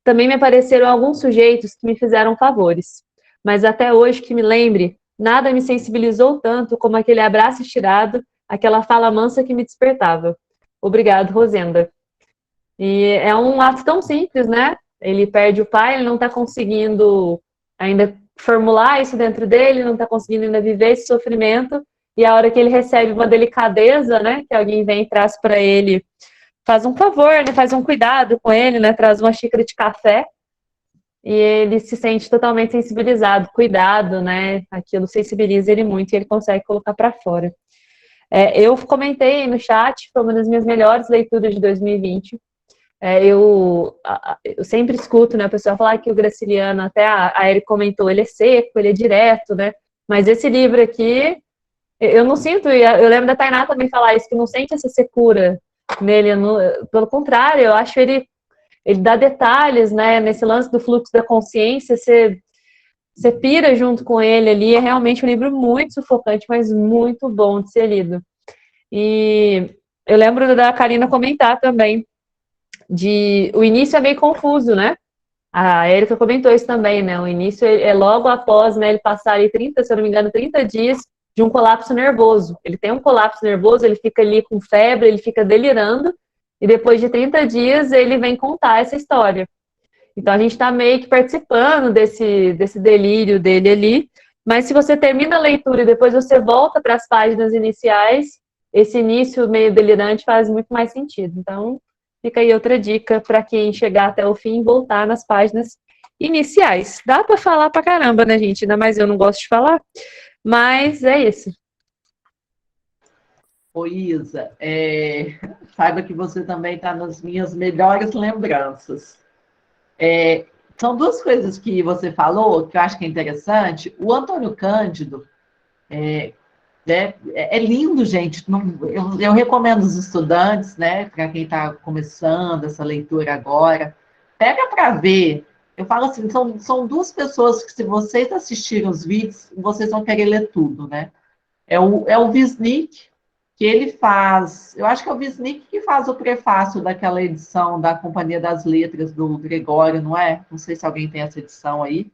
Speaker 2: Também me apareceram alguns sujeitos que me fizeram favores. Mas até hoje, que me lembre, nada me sensibilizou tanto como aquele abraço estirado, aquela fala mansa que me despertava. Obrigado, Rosenda. E é um ato tão simples, né? Ele perde o pai, ele não está conseguindo ainda formular isso dentro dele, não está conseguindo ainda viver esse sofrimento, e a hora que ele recebe uma delicadeza, né, que alguém vem e traz para ele faz um favor, né? Faz um cuidado com ele, né? Traz uma xícara de café e ele se sente totalmente sensibilizado, cuidado, né? Aquilo sensibiliza ele muito e ele consegue colocar para fora. Eu comentei no chat, foi uma das minhas melhores leituras de 2020. Eu sempre escuto, né, a pessoa falar que o Graciliano, até a Eri comentou, ele é seco, ele é direto, né? Mas esse livro aqui, eu não sinto, eu lembro da Tainá também falar isso, que não sente essa secura nele, pelo contrário, eu acho ele dá detalhes, né, nesse lance do fluxo da consciência, você pira junto com ele ali, é realmente um livro muito sufocante, mas muito bom de ser lido. E eu lembro da Karina comentar também, o início é meio confuso, né? A Erika comentou isso também, né? O início é logo após, né, ele passar ali 30, se eu não me engano, 30 dias de um colapso nervoso. Ele tem um colapso nervoso, ele fica ali com febre, ele fica delirando, e depois de 30 dias ele vem contar essa história. Então a gente está meio que participando desse delírio dele ali, mas se você termina a leitura e depois você volta para as páginas iniciais, esse início meio delirante faz muito mais sentido. Então, fica aí outra dica para quem chegar até o fim e voltar nas páginas iniciais. Dá para falar para caramba, né, gente? Ainda mais eu não gosto de falar, mas é isso.
Speaker 1: Ô, Isa, saiba que você também está nas minhas melhores lembranças. São duas coisas que você falou que eu acho que é interessante. O Antônio Cândido é lindo, gente. Eu recomendo os estudantes, né, para quem está começando essa leitura agora, pega para ver. Eu falo assim, são duas pessoas que, se vocês assistirem os vídeos, vocês vão querer ler tudo, né? É o Wisnik, que ele faz, eu acho que é o Wisnik que faz o prefácio daquela edição da Companhia das Letras do Gregório, não é? Não sei se alguém tem essa edição aí,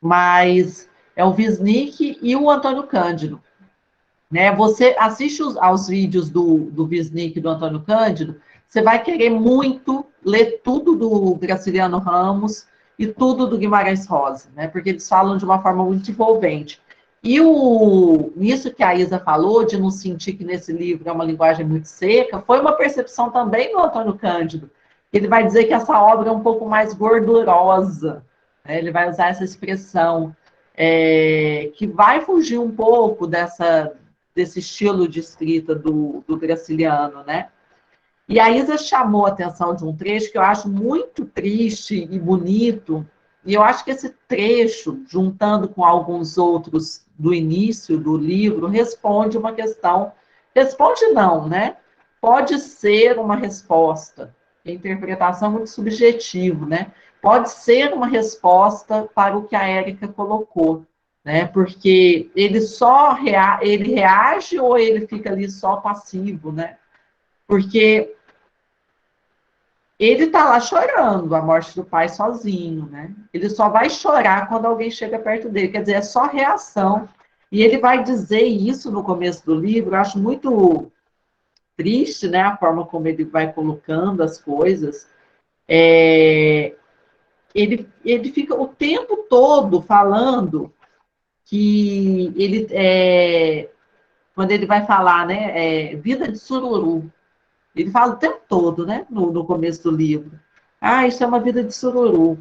Speaker 1: mas é o Wisnik e o Antônio Cândido, né? Você assiste aos vídeos do Wisnik e do Antônio Cândido, você vai querer muito ler tudo do Graciliano Ramos e tudo do Guimarães Rosa, né? Porque eles falam de uma forma muito envolvente. E nisso que a Isa falou, de não sentir que nesse livro é uma linguagem muito seca, foi uma percepção também do Antônio Cândido. Ele vai dizer que essa obra é um pouco mais gordurosa, né? Ele vai usar essa expressão, que vai fugir um pouco desse estilo de escrita do Graciliano, né? E a Isa chamou a atenção de um trecho que eu acho muito triste e bonito, e eu acho que esse trecho, juntando com alguns outros do início do livro, responde uma questão. Responde não, né? Pode ser uma resposta. A interpretação é muito subjetiva, né? Pode ser uma resposta para o que a Érica colocou, né? Porque ele ele reage ou ele fica ali só passivo, né? Porque ele está lá chorando a morte do pai sozinho, né? Ele só vai chorar quando alguém chega perto dele, quer dizer, é só reação. E ele vai dizer isso no começo do livro, eu acho muito triste, né? A forma como ele vai colocando as coisas. Ele fica o tempo todo falando que quando ele vai falar, né? Vida de sururu. Ele fala o tempo todo, né? No começo do livro. Ah, isso é uma vida de sururu.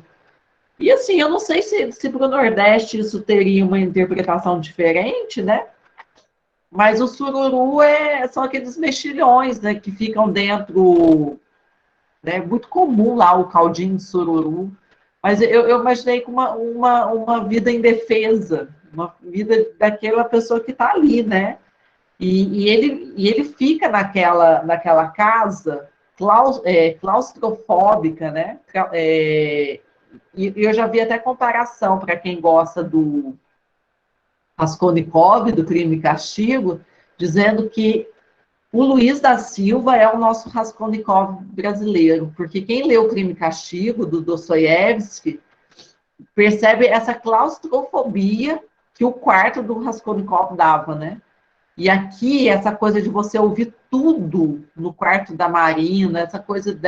Speaker 1: E assim, eu não sei se para o Nordeste isso teria uma interpretação diferente, né? Mas o sururu são aqueles mexilhões, né? Que ficam dentro. É muito comum lá o caldinho de sururu. Mas eu imaginei com uma vida indefesa, uma vida daquela pessoa que está ali, né? E ele fica naquela casa claustrofóbica, né? E eu já vi até comparação para quem gosta do Raskolnikov, do Crime e Castigo, dizendo que o Luiz da Silva é o nosso Raskolnikov brasileiro, porque quem lê o Crime e Castigo, do Dostoiévski, percebe essa claustrofobia que o quarto do Raskolnikov dava, né? E aqui, essa coisa de você ouvir tudo no quarto da Marina, essa coisa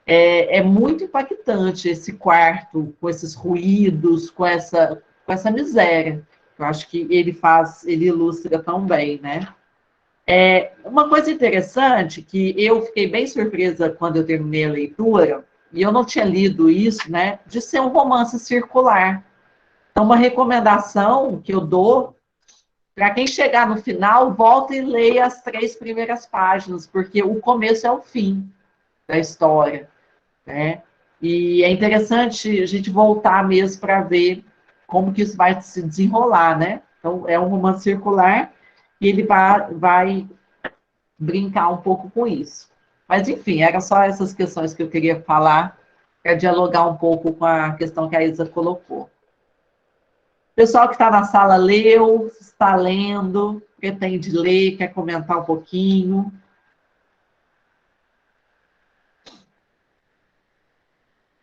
Speaker 1: é muito impactante, esse quarto, com esses ruídos, com essa miséria. Eu acho que ele ilustra tão bem, né? Uma coisa interessante, que eu fiquei bem surpresa quando eu terminei a leitura, e eu não tinha lido isso, né, de ser um romance circular. Então, uma recomendação que eu dou, para quem chegar no final, volta e leia as 3 primeiras páginas, porque o começo é o fim da história, né? E é interessante a gente voltar mesmo para ver como que isso vai se desenrolar, né? Então, é um romance circular e ele vai brincar um pouco com isso. Mas, enfim, eram só essas questões que eu queria falar para dialogar um pouco com a questão que a Isa colocou. O pessoal que está na sala leu, está lendo, pretende ler, quer comentar um pouquinho.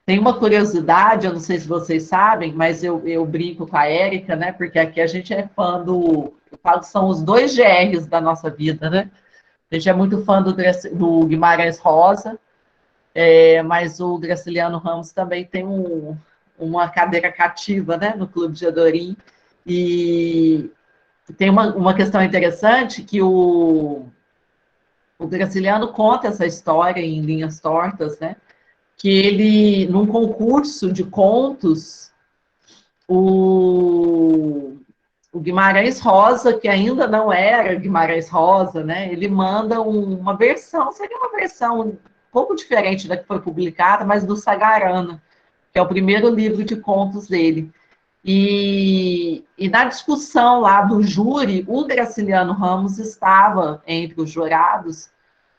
Speaker 1: Tem uma curiosidade, eu não sei se vocês sabem, mas eu brinco com a Érica, né? Porque aqui a gente é fã do. Eu falo que são os 2 GRs da nossa vida, né? A gente é muito fã do Guimarães Rosa, mas o Graciliano Ramos também tem uma cadeira cativa, né? No Clube de Adorim. E tem uma questão interessante que o Graciliano conta essa história em linhas tortas, né? Que ele, num concurso de contos, o Guimarães Rosa, que ainda não era Guimarães Rosa, né? Ele manda uma versão, seria uma versão um pouco diferente da que foi publicada, mas do Sagarana, que é o primeiro livro de contos dele. E na discussão lá do júri, o Graciliano Ramos estava entre os jurados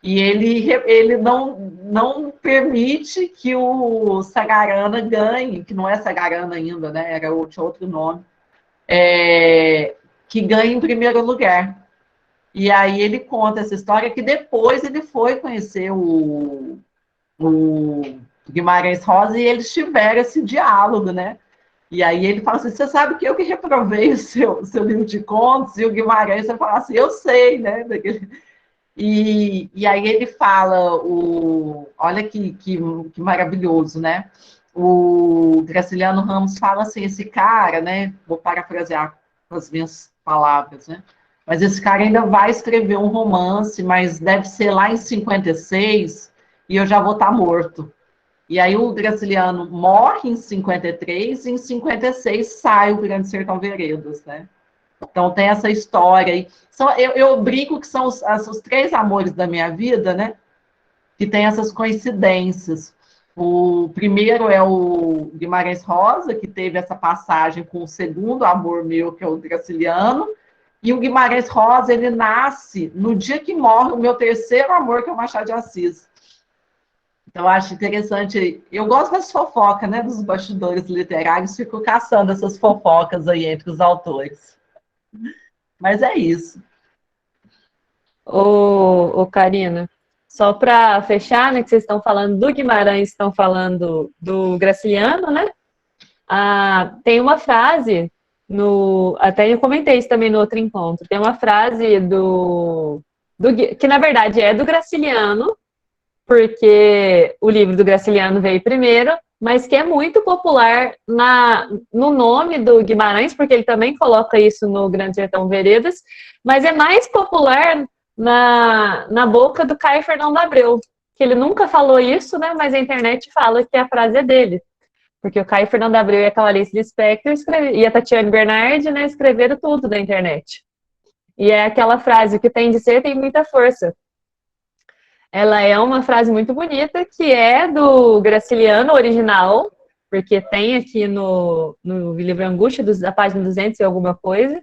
Speaker 1: e ele não permite que o Sagarana ganhe, que não é Sagarana ainda, né? Tinha outro nome, que ganhe em primeiro lugar. E aí ele conta essa história que depois ele foi conhecer o Guimarães Rosa e eles tiveram esse diálogo, né? E aí ele fala assim, você sabe que eu que reprovei o seu livro de contos? E o Guimarães vai falar assim, eu sei, né? E aí ele fala, olha que maravilhoso, né? O Graciliano Ramos fala assim, esse cara, né? Vou parafrasear com as minhas palavras, né? Mas esse cara ainda vai escrever um romance, mas deve ser lá em 56, e eu já vou estar morto. E aí o Graciliano morre em 53, e em 56 sai o Grande Sertão Veredas, né? Então tem essa história aí. Eu brinco que são os 3 amores da minha vida, né? Que tem essas coincidências. O primeiro é o Guimarães Rosa, que teve essa passagem com o segundo amor meu, que é o Graciliano. E o Guimarães Rosa, ele nasce no dia que morre o meu terceiro amor, que é o Machado de Assis. Então, eu acho interessante. Eu gosto das fofocas, né? Dos bastidores literários, fico caçando essas fofocas aí entre os autores. Mas é isso.
Speaker 2: Ô Karina, só para fechar, né, que vocês estão falando do Guimarães, estão falando do Graciliano, né? Tem uma frase, até eu comentei isso também no outro encontro, tem uma frase que na verdade é do Graciliano, porque o livro do Graciliano veio primeiro, mas que é muito popular no nome do Guimarães, porque ele também coloca isso no Grande Sertão Veredas, mas é mais popular na boca do Caio Fernando Abreu, que ele nunca falou isso, né? Mas a internet fala que a frase é dele. Porque o Caio Fernando Abreu e a Clarice Lispector e a Tatiane Bernardi, né, escreveram tudo da internet. E é aquela frase, o que tem de ser tem muita força. Ela é uma frase muito bonita, que é do Graciliano original, porque tem aqui no livro Angústia, da página 200 e alguma coisa,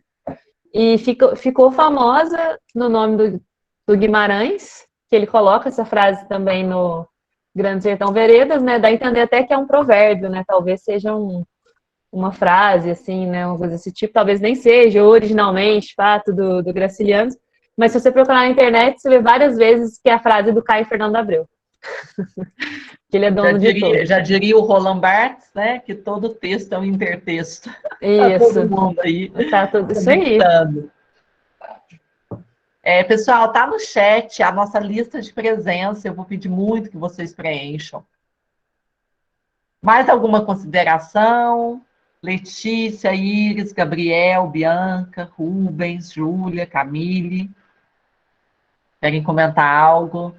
Speaker 2: e ficou famosa no nome do Guimarães, que ele coloca essa frase também no Grande Sertão Veredas, né? Dá a entender até que é um provérbio, né? Talvez seja uma frase, assim, né? Uma coisa desse tipo, talvez nem seja originalmente fato do Graciliano, mas se você procurar na internet, você vê várias vezes que é a frase do Caio Fernando Abreu. Que ele é dono de tudo.
Speaker 1: Já diria o Roland Barthes, né? Que todo texto é um intertexto.
Speaker 2: Isso.
Speaker 1: Tá todo mundo aí.
Speaker 2: Tá tudo isso aí.
Speaker 1: Pessoal, tá no chat a nossa lista de presença. Eu vou pedir muito que vocês preencham. Mais alguma consideração? Letícia, Iris, Gabriel, Bianca, Rubens, Júlia, Camille. Querem comentar algo?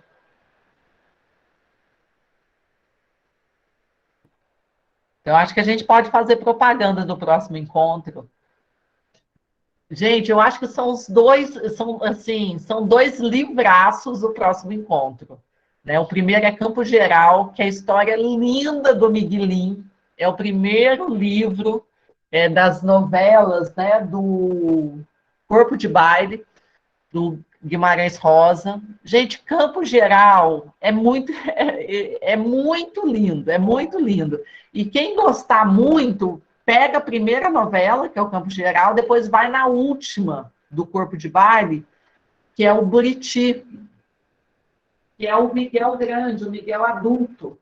Speaker 1: Eu acho que a gente pode fazer propaganda do próximo encontro. Gente, eu acho que são os dois, são assim, são dois livraços do próximo encontro. Né? O primeiro é Campo Geral, que é a história linda do Miguelim. É o primeiro livro das novelas, né, do Corpo de Baile, do Guimarães Rosa. Gente, Campo Geral é muito lindo, é muito lindo. E quem gostar muito, pega a primeira novela, que é o Campo Geral, depois vai na última do Corpo de Baile, que é o Buriti, que é o Miguel grande, o Miguel adulto.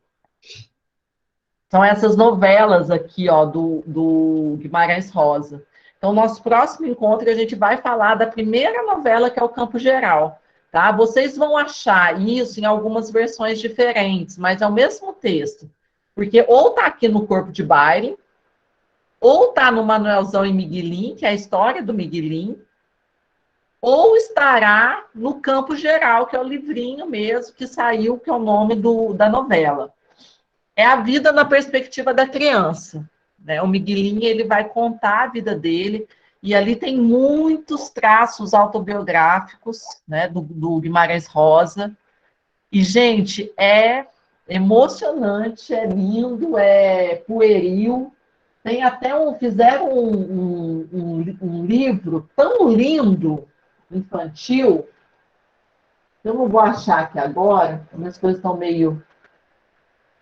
Speaker 1: São essas novelas aqui, ó, do Guimarães Rosa. Então, nosso próximo encontro, a gente vai falar da primeira novela, que é o Campo Geral. Tá? Vocês vão achar isso em algumas versões diferentes, mas é o mesmo texto. Porque ou está aqui no Corpo de Baile, ou está no Manuelzão e Miguelim, que é a história do Miguelim, ou estará no Campo Geral, que é o livrinho mesmo que saiu, que é o nome da novela. É a vida na perspectiva da criança. Né? O Miguelinho, ele vai contar a vida dele, e ali tem muitos traços autobiográficos, né, do Guimarães Rosa. E, gente, é emocionante, é lindo, é pueril. Tem até fizeram um livro tão lindo, infantil, eu não vou achar aqui agora, minhas coisas estão meio...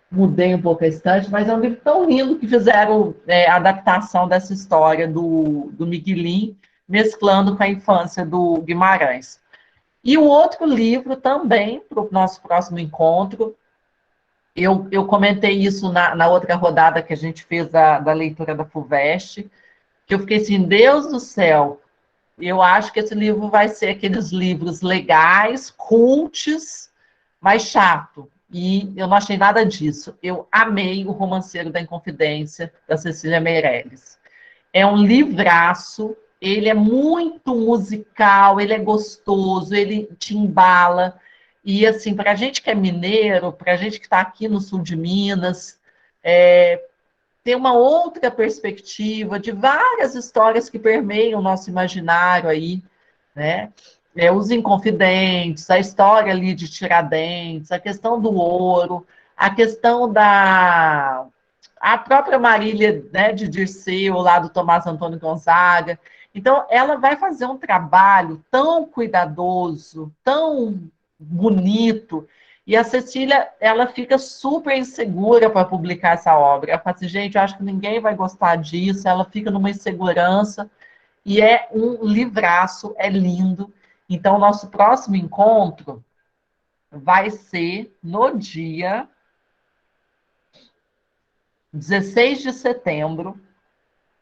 Speaker 1: Mudei um pouco a estante, mas é um livro tão lindo que fizeram a adaptação dessa história do Miguelim, mesclando com a infância do Guimarães. E o outro livro também, para o nosso próximo encontro, eu comentei isso na outra rodada que a gente fez da leitura da FUVEST, que eu fiquei assim, Deus do céu, eu acho que esse livro vai ser aqueles livros legais, cults, mas chato. E eu não achei nada disso. Eu amei O Romanceiro da Inconfidência, da Cecília Meirelles. É um livraço, ele é muito musical, ele é gostoso, ele te embala. E, assim, para a gente que é mineiro, para a gente que está aqui no sul de Minas, tem uma outra perspectiva de várias histórias que permeiam o nosso imaginário aí, né? Os Inconfidentes, a história ali de Tiradentes, a questão do ouro, a questão a própria Marília, né, de Dirceu, lá do Tomás Antônio Gonzaga. Então, ela vai fazer um trabalho tão cuidadoso, tão bonito, e a Cecília, ela fica super insegura para publicar essa obra. Ela fala assim, gente, eu acho que ninguém vai gostar disso, ela fica numa insegurança, e é um livraço, é lindo. Então, nosso próximo encontro vai ser no dia 16 de setembro,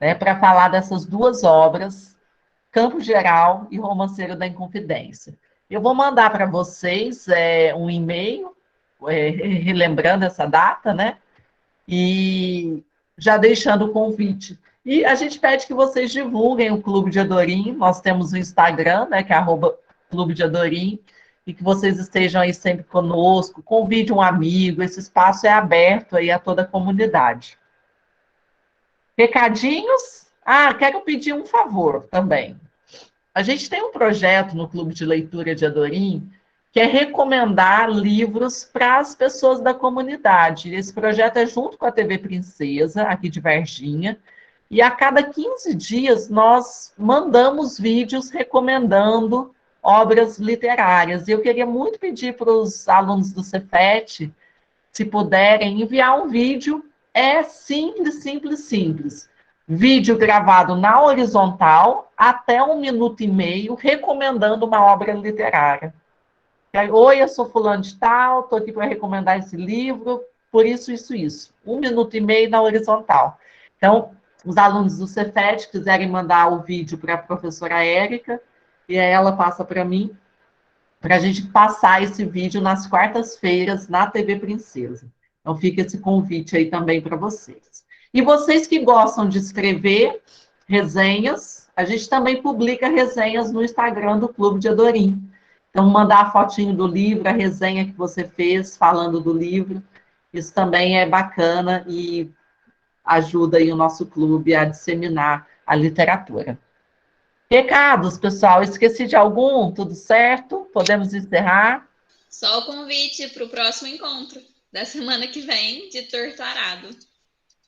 Speaker 1: né, para falar dessas duas obras, Campo Geral e Romanceiro da Inconfidência. Eu vou mandar para vocês um e-mail, relembrando essa data, né? E já deixando o convite. E a gente pede que vocês divulguem o Clube de Adorim. Nós temos o Instagram, né, que é @Clube de Adorim, e que vocês estejam aí sempre conosco. Convide um amigo, esse espaço é aberto aí a toda a comunidade. Recadinhos? Quero pedir um favor também. A gente tem um projeto no Clube de Leitura de Adorim, que é recomendar livros para as pessoas da comunidade. Esse projeto é junto com a TV Princesa, aqui de Varginha, e a cada 15 dias nós mandamos vídeos recomendando obras literárias. E eu queria muito pedir para os alunos do Cefet, se puderem, enviar um vídeo. É simples, simples, simples. Vídeo gravado na horizontal, até 1 minuto e meio, recomendando uma obra literária. Oi, eu sou fulano de tal, estou aqui para recomendar esse livro, por isso, isso, isso. 1 minuto e meio na horizontal. Então, os alunos do Cefet quiserem mandar o vídeo para a professora Érica, e aí ela passa para mim, para a gente passar esse vídeo nas quartas-feiras na TV Princesa. Então, fica esse convite aí também para vocês. E vocês que gostam de escrever resenhas, a gente também publica resenhas no Instagram do Clube de Adorim. Então, mandar a fotinho do livro, a resenha que você fez falando do livro, isso também é bacana e ajuda aí o nosso clube a disseminar a literatura. Recados, pessoal, esqueci de algum? Tudo certo? Podemos encerrar?
Speaker 4: Só o convite para o próximo encontro da semana que vem de Torto Arado.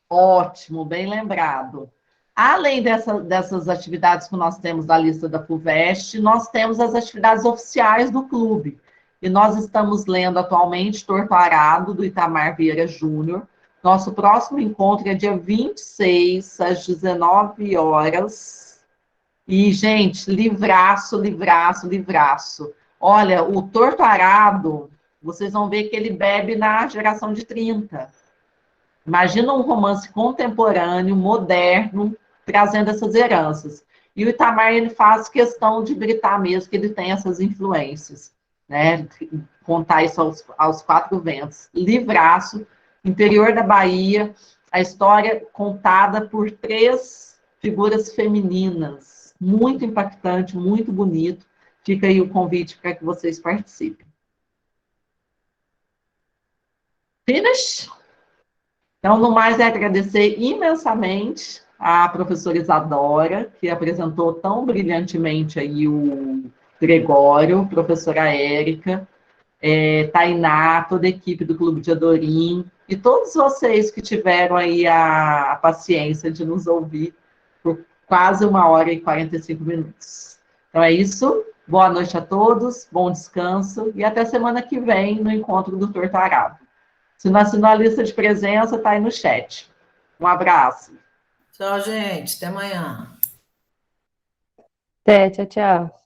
Speaker 1: Ótimo, bem lembrado. Além dessas atividades que nós temos da lista da FUVEST, nós temos as atividades oficiais do clube. E nós estamos lendo atualmente Torto Arado, do Itamar Vieira Júnior. Nosso próximo encontro é dia 26, às 19 horas. E, gente, livraço, livraço, livraço. Olha, o Torto Arado, vocês vão ver que ele bebe na geração de 30. Imagina um romance contemporâneo, moderno, trazendo essas heranças. E o Itamar, ele faz questão de gritar mesmo que ele tem essas influências, né? Contar isso aos quatro ventos. Livraço, interior da Bahia, a história contada por 3 figuras femininas. Muito impactante, muito bonito. Fica aí o convite para que vocês participem. Finish? Então, no mais, é agradecer imensamente à professora Isadora, que apresentou tão brilhantemente aí o Gregório, professora Érica, Tainá, toda a equipe do Clube de Adorim, e todos vocês que tiveram aí a paciência de nos ouvir por quase 1h e 45 minutos. Então é isso, boa noite a todos, bom descanso, e até semana que vem no encontro do Torto Arado. Se não assinou a lista de presença, está aí no chat. Um abraço.
Speaker 5: Tchau, gente. Até amanhã.
Speaker 2: Até, tchau, tchau.